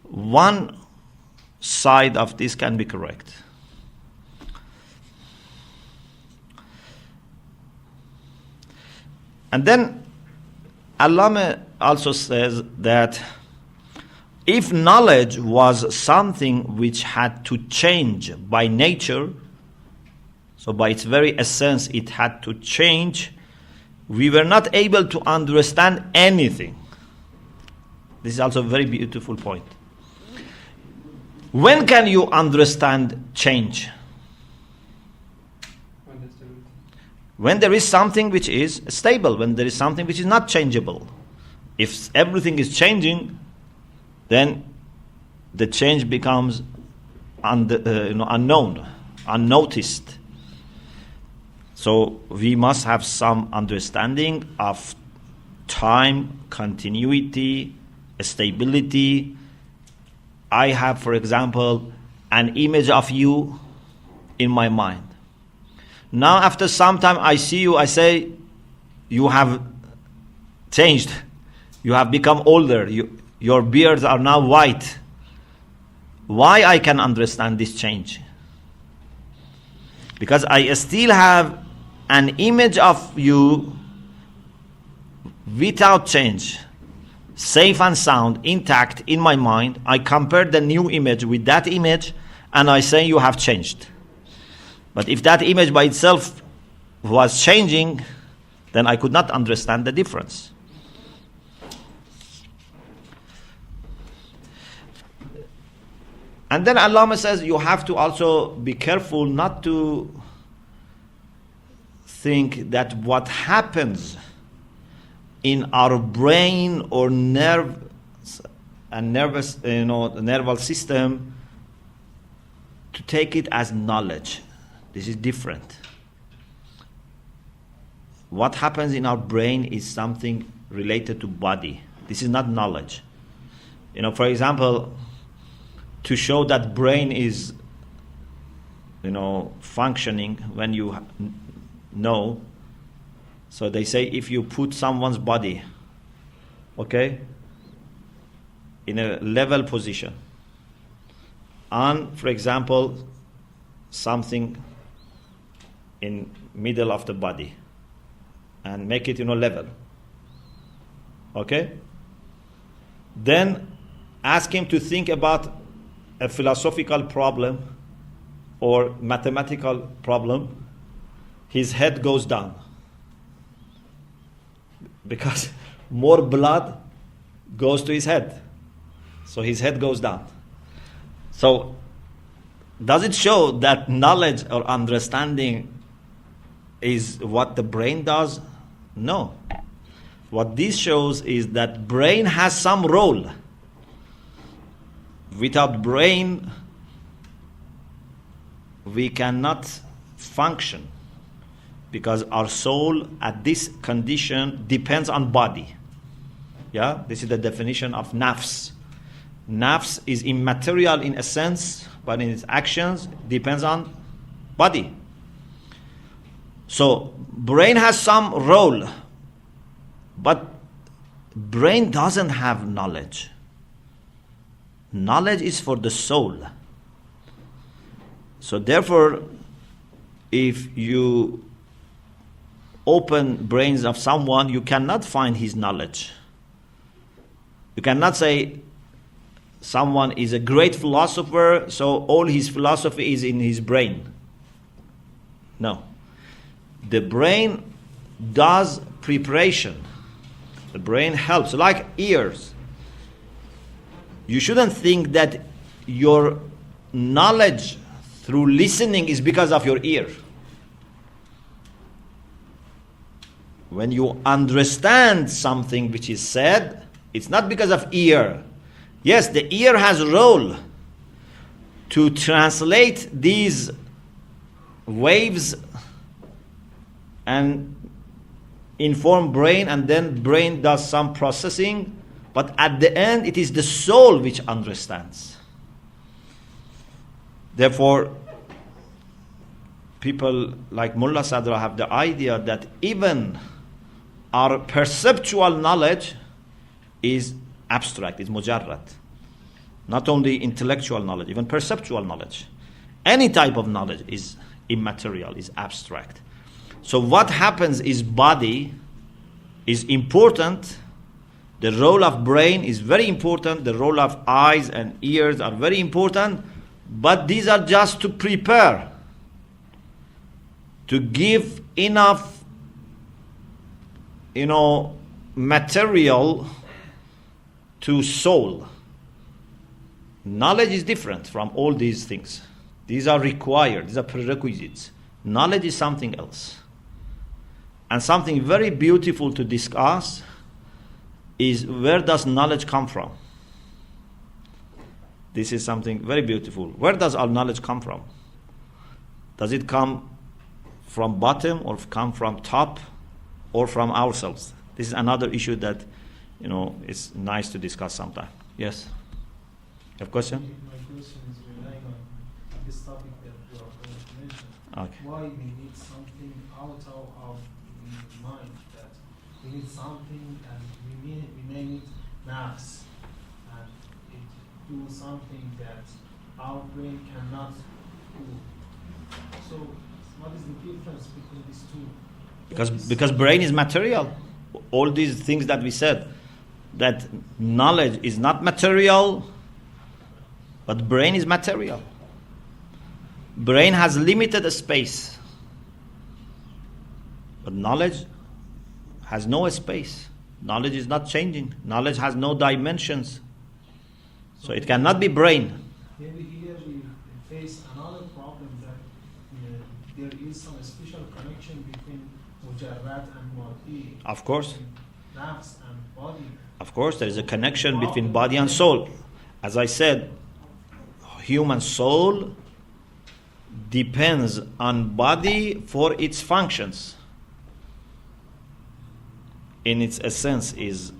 One side of this can be correct. And then Allama also says that if knowledge was something which had to change by nature, so by its very essence it had to change, we were not able to understand anything. This is also a very beautiful point. When can you understand change? When there is something which is stable, when there is something which is not changeable. If everything is changing, then the change becomes unknown, unnoticed. So we must have some understanding of time, continuity, stability. I have, for example, an image of you in my mind. Now after some time I see you, I say, you have changed. You have become older. Your beards are now white. Why I can understand this change? Because I still have an image of you without change, safe and sound, intact in my mind. I compare the new image with that image and I say you have changed. But if that image by itself was changing, then I could not understand the difference. And then Allama says you have to also be careful not to think that what happens in our brain or nerve and nervous, nerval system, to take it as knowledge. This is different. What happens in our brain is something related to body. This is not knowledge. For example, to show that brain is, functioning when you know. So they say if you put someone's body, okay, in a level position, on, for example, something in middle of the body, and make it level, okay, then ask him to think about a philosophical problem or mathematical problem, his head goes down because more blood goes to his head, so his head goes down. So does it show that knowledge or understanding is what the brain does? No. What this shows is that brain has some role. Without brain, we cannot function, because our soul at this condition depends on body. Yeah, this is the definition of nafs. Nafs is immaterial in a sense, but in its actions depends on body. So brain has some role, but brain doesn't have knowledge. Knowledge is for the soul. So therefore, if you open brains of someone, you cannot find his knowledge. You cannot say someone is a great philosopher, so all his philosophy is in his brain. No. The brain does preparation. The brain helps, like ears. You shouldn't think that your knowledge through listening is because of your ear. When you understand something which is said, it's not because of ear. Yes, the ear has a role to translate these waves and inform brain, and then brain does some processing, but at the end it is the soul which understands. Therefore, people like Mullah Sadra have the idea that even our perceptual knowledge is abstract, is mujarrad. Not only intellectual knowledge, even perceptual knowledge. Any type of knowledge is immaterial, is abstract. So what happens is body is important. The role of brain is very important. The role of eyes and ears are very important. But these are just to prepare, to give enough, material to soul. Knowledge is different from all these things. These are required, these are prerequisites. Knowledge is something else. And something very beautiful to discuss is, where does knowledge come from? This is something very beautiful. Where does our knowledge come from? Does it come from bottom, or come from top, or from ourselves? This is another issue that, is nice to discuss sometime. Yes? You have a question? My question is relying on this topic that you are going to mention. Okay. Why we need something out of the mind, that we need something, and we name it maths, and it do something that our brain cannot do. So what is the difference between these two? Because brain is material. All these things that we said, that knowledge is not material, but brain is material. Brain has limited space, but knowledge has no space. Knowledge is not changing. Knowledge has no dimensions. So it cannot be brain. Maybe here we face another problem, that there is some special connection between mujarrad and wadi. Of course. Nafs and body. Of course, there is a connection between body and soul. As I said, human soul depends on body for its functions. In its essence is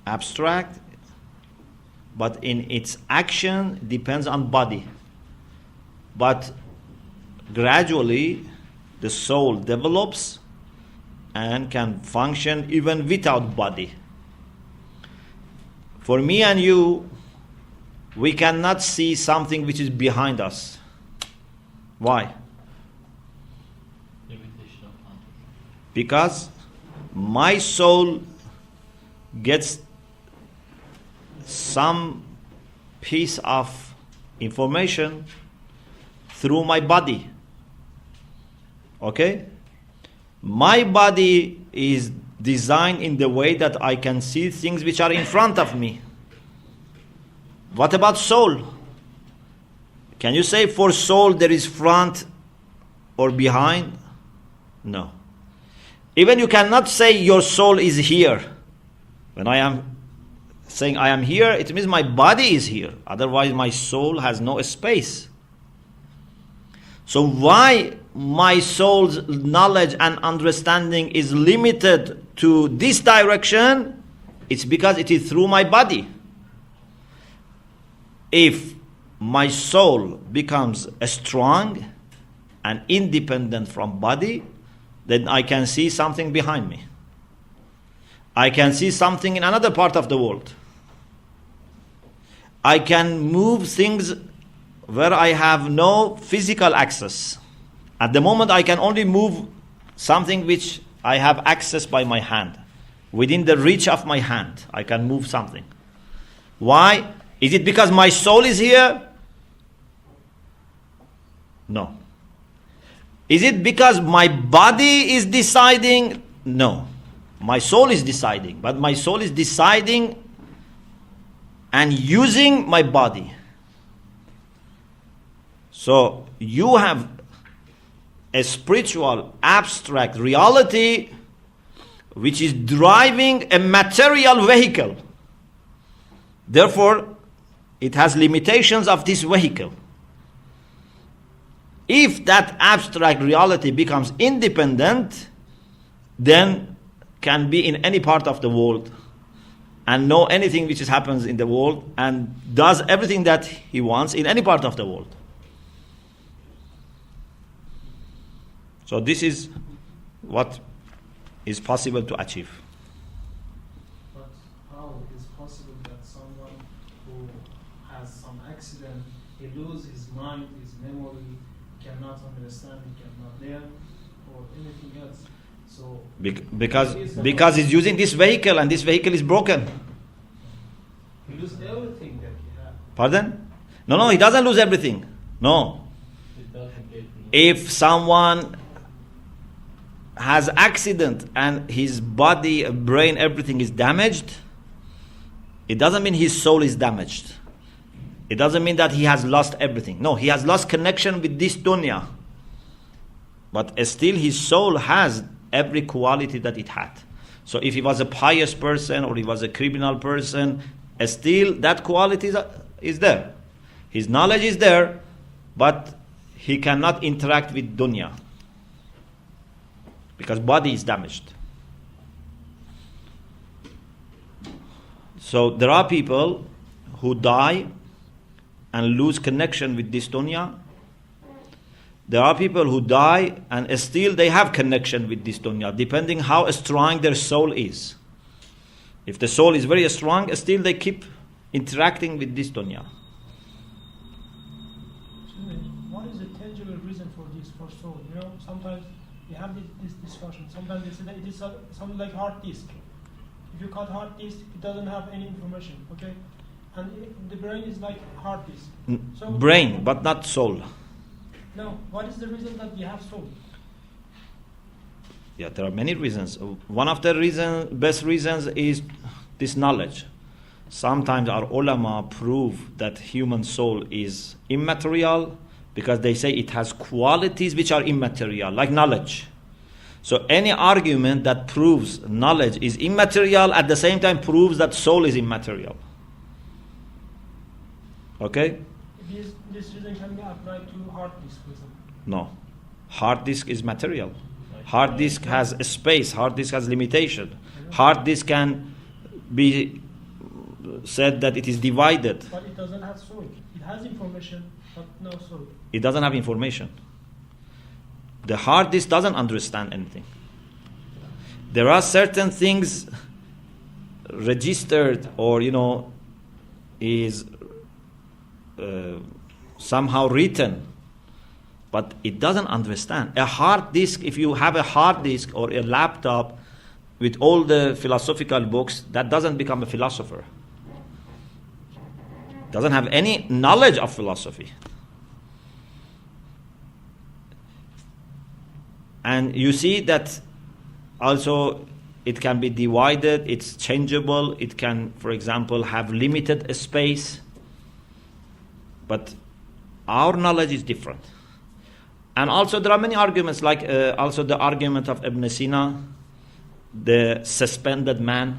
abstract, but in its action depends on body. But gradually the soul develops and can function even without body. For me and you, we cannot see something which is behind us. Why? Limitation of knowledge. Because my soul gets some piece of information through my body. Okay? My body is designed in the way that I can see things which are in front of me. What about soul? Can you say for soul there is front or behind? No. Even you cannot say your soul is here. When I am saying I am here, it means my body is here. Otherwise my soul has no space. So why my soul's knowledge and understanding is limited to this direction? It's because it is through my body. If my soul becomes strong and independent from body, then I can see something behind me. I can see something in another part of the world. I can move things where I have no physical access. At the moment I can only move something which I have access by my hand. Within the reach of my hand, I can move something. Why? Is it because my soul is here? No. Is it because my body is deciding? No. My soul is deciding, but my soul is deciding and using my body. So you have a spiritual, abstract reality which is driving a material vehicle. Therefore, it has limitations of this vehicle. If that abstract reality becomes independent, then can be in any part of the world and know anything which happens in the world and does everything that he wants in any part of the world. So this is what is possible to achieve. But how is possible that someone who has some accident, he loses his mind, his memory, cannot understand, he cannot learn, or anything else? So because he's using this vehicle and this vehicle is broken. he loses everything that he has. Pardon? No, he doesn't lose everything. No. If someone has accident and his body, brain, everything is damaged, it doesn't mean his soul is damaged. It doesn't mean that he has lost everything. No, he has lost connection with this dunya. But still his soul has every quality that it had. So if he was a pious person or he was a criminal person, still that quality is there. His knowledge is there, but he cannot interact with dunya because body is damaged. So there are people who die and lose connection with this dunya. There are people who die and still they have connection with this dunya, depending how strong their soul is. If the soul is very strong, still they keep interacting with this dunya. What is the tangible reason for this for soul? You know, sometimes we have this discussion. Sometimes they say that it is something like hard disk. If you cut hard disk, it doesn't have any information. Okay, and the brain is like hard disk. So Brain, but not soul. No, what is the reason that we have soul? Yeah, there are many reasons. One of the best reasons is this knowledge. Sometimes our ulama prove that human soul is immaterial because they say it has qualities which are immaterial, like knowledge. So any argument that proves knowledge is immaterial at the same time proves that soul is immaterial. Okay? This reason can be applied to hard disk, for example. No. Hard disk is material. Hard disk has a space. Hard disk has limitation. Hard disk can be said that it is divided. But it doesn't have soul. It has information, but no soul. It doesn't have information. The hard disk doesn't understand anything. There are certain things registered or, is somehow written, but it doesn't understand. A hard disk, if you have a hard disk or a laptop with all the philosophical books, that doesn't become a philosopher. Doesn't have any knowledge of philosophy. And you see that also it can be divided, it's changeable, it can, for example, have limited space. But our knowledge is different. And also there are many arguments, like also the argument of Ibn Sina, the suspended man,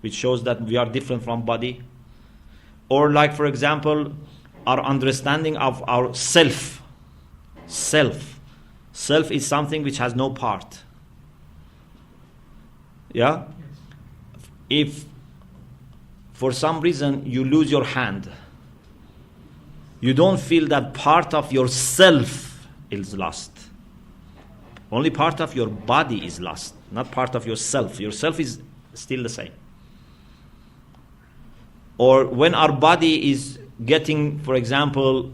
which shows that we are different from body. Or like, for example, our understanding of our self. Self is something which has no part. Yeah? If for some reason you lose your hand, you don't feel that part of yourself is lost. Only part of your body is lost, not part of yourself. Yourself is still the same. Or when our body is getting, for example,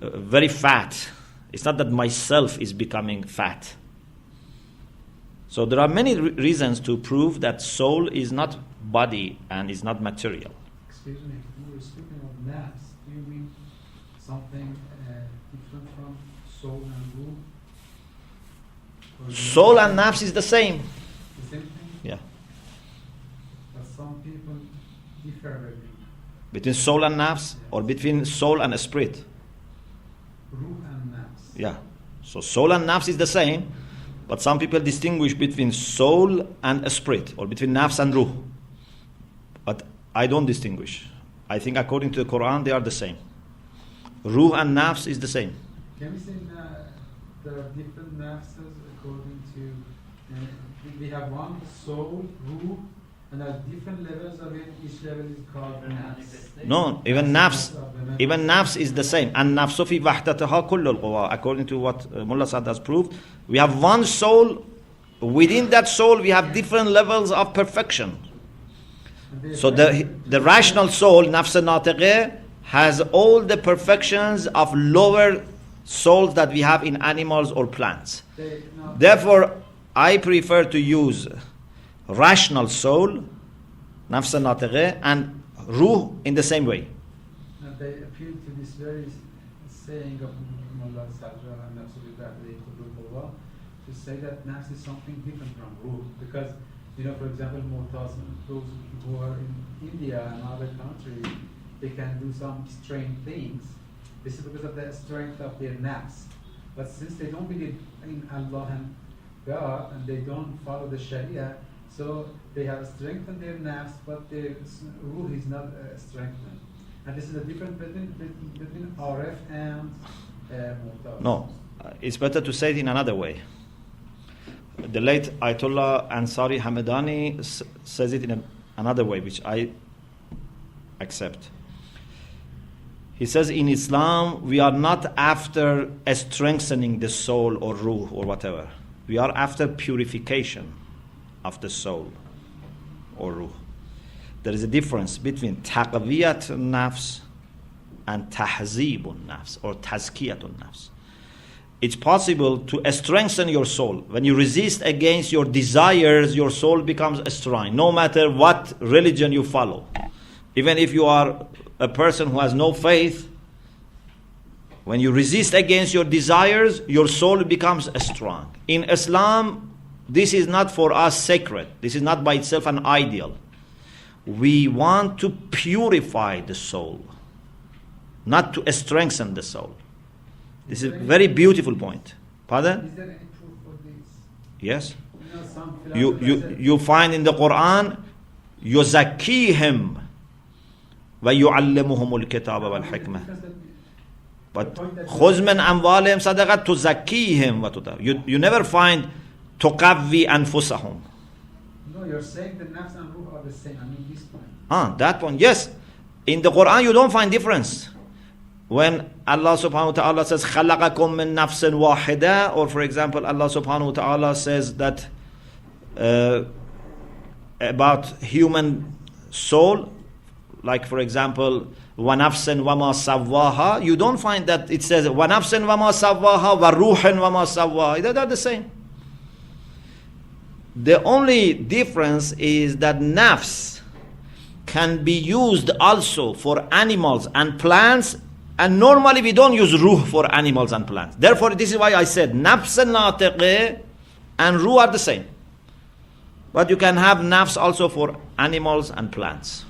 very fat. It's not that myself is becoming fat. So there are many reasons to prove that soul is not body and is not material. Excuse me, you were speaking of nafs. Do you mean something different from soul and ruh? Soul and nafs is the same. The same thing? Yeah. But some people differ a bit. Between soul and nafs, or between soul and spirit. Ruh and nafs. Yeah. So soul and nafs is the same, but some people distinguish between soul and spirit, or between nafs and ruh. But I don't distinguish. I think according to the Quran, they are the same. Ruh and nafs is the same. Can we say there are different nafses according to, we have one soul, ruh, and there are different levels of it. Each level is called nafs. No, even nafs is the same. And nafsu fi wahdataha kullu al-quwa. According to what Mullah Saad has proved, we have one soul. Within that soul, we have different levels of perfection. So the rational soul, nafs al-natiqah, has all the perfections of lower souls that we have in animals or plants. Therefore, I prefer to use rational soul, nafs al-natiqah, and ruh in the same way. Now they appeal to this very saying of Mullah Sadra and Nafsul to say that nafs is something different from ruh. Because, for example, Mu'taz, those who are in India and other countries, they can do some strange things. This is because of the strength of their nafs. But since they don't believe in Allah and God, and they don't follow the Sharia, so they have strengthened their nafs, but their ruh is not strengthened. And this is the difference between Arif and Mu'taz. No, it's better to say it in another way. The late Ayatollah Ansari Hamedani says it in another way, which I accept. He says, in Islam, we are not after strengthening the soul or ruh or whatever. We are after purification of the soul or ruh. There is a difference between taqwiyat nafs and tahzibun nafs or tazkiyatun nafs. It's possible to strengthen your soul. When you resist against your desires, your soul becomes strong, no matter what religion you follow. Even if you are a person who has no faith, when you resist against your desires, your soul becomes strong. In Islam, this is not for us sacred. This is not by itself an ideal. We want to purify the soul, not to strengthen the soul. This is a very beautiful point. Pardon? Is there any proof for this? Yes. Some You find in the Quran, يُزَكِّيهِمْ وَيُعَلِّمُهُمُ الْكِتَابَ وَالْحِكْمَةِ. But خُذْ مِنْ أَمْوَالِهِمْ صَدَقَةً تُزَكِّيهِمْ you never find تُقَوِّي أَنفُسَهُم. No, you're saying the nafs and ruh are the same. I mean this point. That point, yes. In the Quran, you don't find difference. When Allah subhanahu wa ta'ala says, خَلَقَكُم مِّن نَفْسٍ وَاحِدَةٍ, or for example, Allah subhanahu wa ta'ala says that about human soul, like for example, وَنَفْسٍ وَمَا سَوَّاهَا, you don't find that it says وَنَفْسٍ وَمَا سَوَّاهَا وَرُوحٍ وَمَا سَوَّاهَا. They're the same. The only difference is that nafs can be used also for animals and plants, and normally we don't use ruh for animals and plants. Therefore, this is why I said nafs al-natiqah and ruh are the same. But you can have nafs also for animals and plants.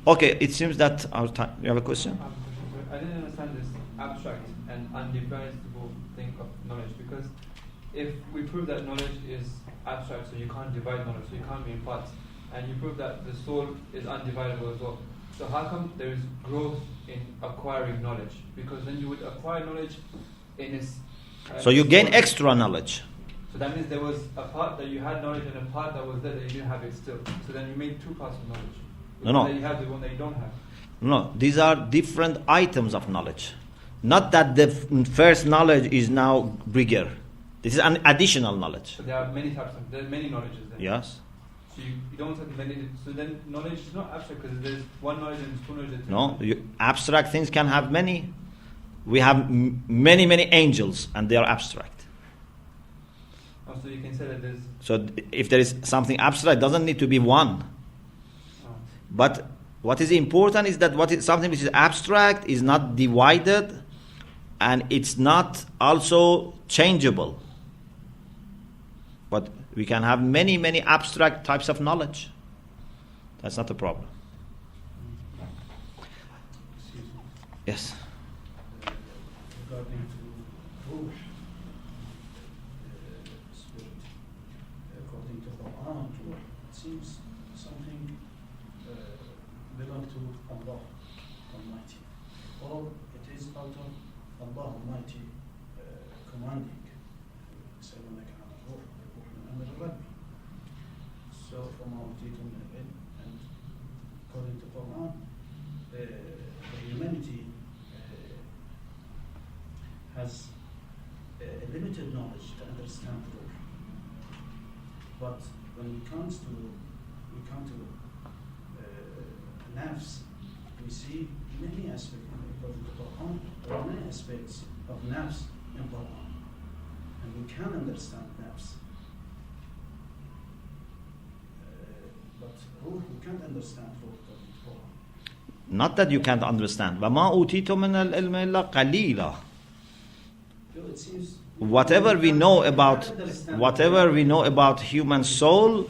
Okay, it seems that our time. You have a question? I didn't understand this abstract and undivisible thing of knowledge, because if we prove that knowledge is abstract, so you can't divide knowledge, so you can't be in parts, and you prove that the soul is undividable as well, so how come there is growth in acquiring knowledge? Because then you would acquire knowledge in its... So you gain extra knowledge. So that means there was a part that you had knowledge and a part that was there that you didn't have it still. So then you made two parts of knowledge. The one that you have, the one that you don't have. No, these are different items of knowledge. Not that the first knowledge is now bigger. This is an additional knowledge. So there are many types of, there are many knowledges then. Yes. So you don't have many. So then knowledge is not abstract because there's one knowledge and two knowledge. No, abstract things can have many. We have many angels, and they are abstract. Oh, so you can say that there's. So if there is something abstract, it doesn't need to be one. Oh. But what is important is that something which is abstract is not divided, and it's not also changeable. But we can have many abstract types of knowledge. That's not a problem. Yes. Regarding to Ruh, spirit, according to Quran, Ruh, it seems something belong to Allah Almighty, or it is out of Allah Almighty commanding. So from our and according to Quran, the humanity has a limited knowledge to understand Ruh. But when it comes to nafs, we see many aspects according to Quran. There are many aspects of nafs in Quran, and we can understand nafs. But Ruh, we can't understand Ruh according to Quran. Not that you can't understand. وَمَا أُوتِيتُم مِّنَ الْعِلْمِ إِلَّا قَلِيلًا. It seems Whatever we know about human soul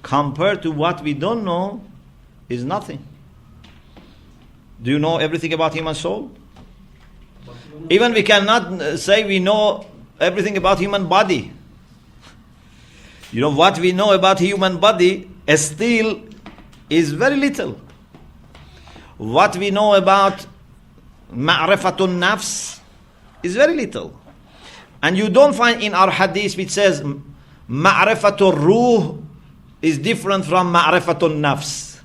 compared to what we don't know is nothing. Do you know everything about human soul? Even we cannot say we know everything about human body. You know what we know about human body still is very little. What we know about ma'rifatun nafs is very little. And you don't find in our hadith which says ma'rifatul ruh is different from ma'rifatun nafs.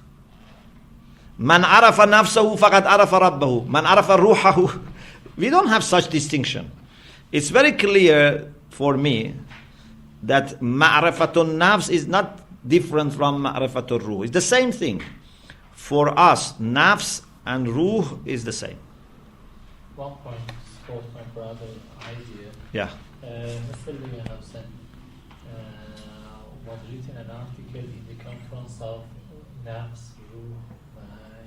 Man arafa nafsahu faqad arafa rabbahu. Man arafa ruhahu. We don't have such distinction. It's very clear for me that ma'rifatun nafs is not different from ma'rifatul ruh. It's the same thing. For us, nafs and ruh is the same. One point spoke my brother idea. Yeah. Mr. Lee Hussein was written an article in the conference of nafs, ruh.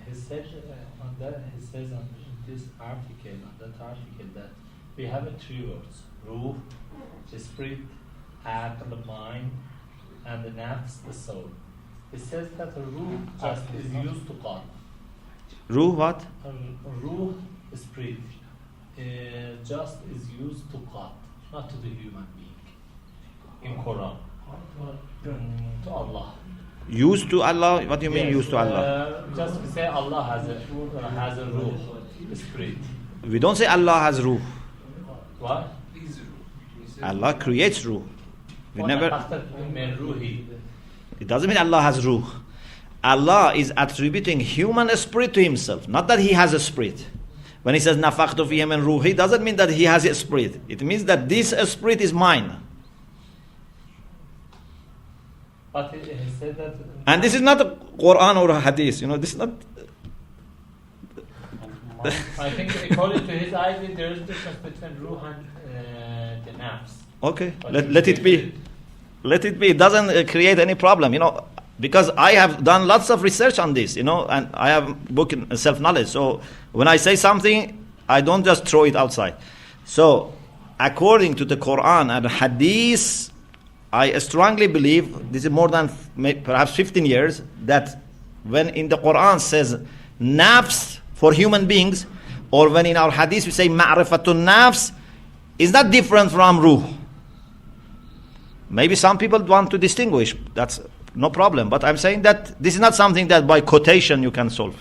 He said he says on this article, on that article, that we have three words: ruh, the spirit, aql, mind, and the nafs, the soul. He says that ruh just is used to God. Ruh what? Ruh, spirit, just is used to God, not to the human being. In Quran, to Allah. Used to Allah? What do you mean used to Allah? Just we say Allah has a ruh, spirit. We don't say Allah has ruh. What? Allah creates ruh. We never. Ruhi. It doesn't mean Allah has ruh. Allah is attributing human spirit to himself, not that he has a spirit. When he says nafaqtu fihi min ruhi, it doesn't mean that he has a spirit. It means that this spirit is mine. But he said that. And this is not a Quran or a hadith. You know, this is not. I think according to his idea, there is a difference between ruh and the nafs. Okay, let it be. Let it be. It doesn't create any problem, you know, because I have done lots of research on this, you know, and I have a book in self-knowledge. So when I say something, I don't just throw it outside. So according to the Quran and Hadith, I strongly believe, this is more than perhaps 15 years, that when in the Quran says nafs for human beings, or when in our Hadith we say ma'rifatun nafs, is not different from ruh. Maybe some people want to distinguish. That's no problem. But I'm saying that this is not something that by quotation you can solve.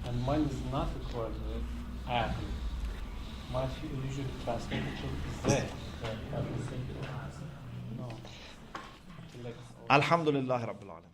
And mind is not equal to aql. Mind usually translated to zeh. No. Alhamdulillah Rabbil Alamin.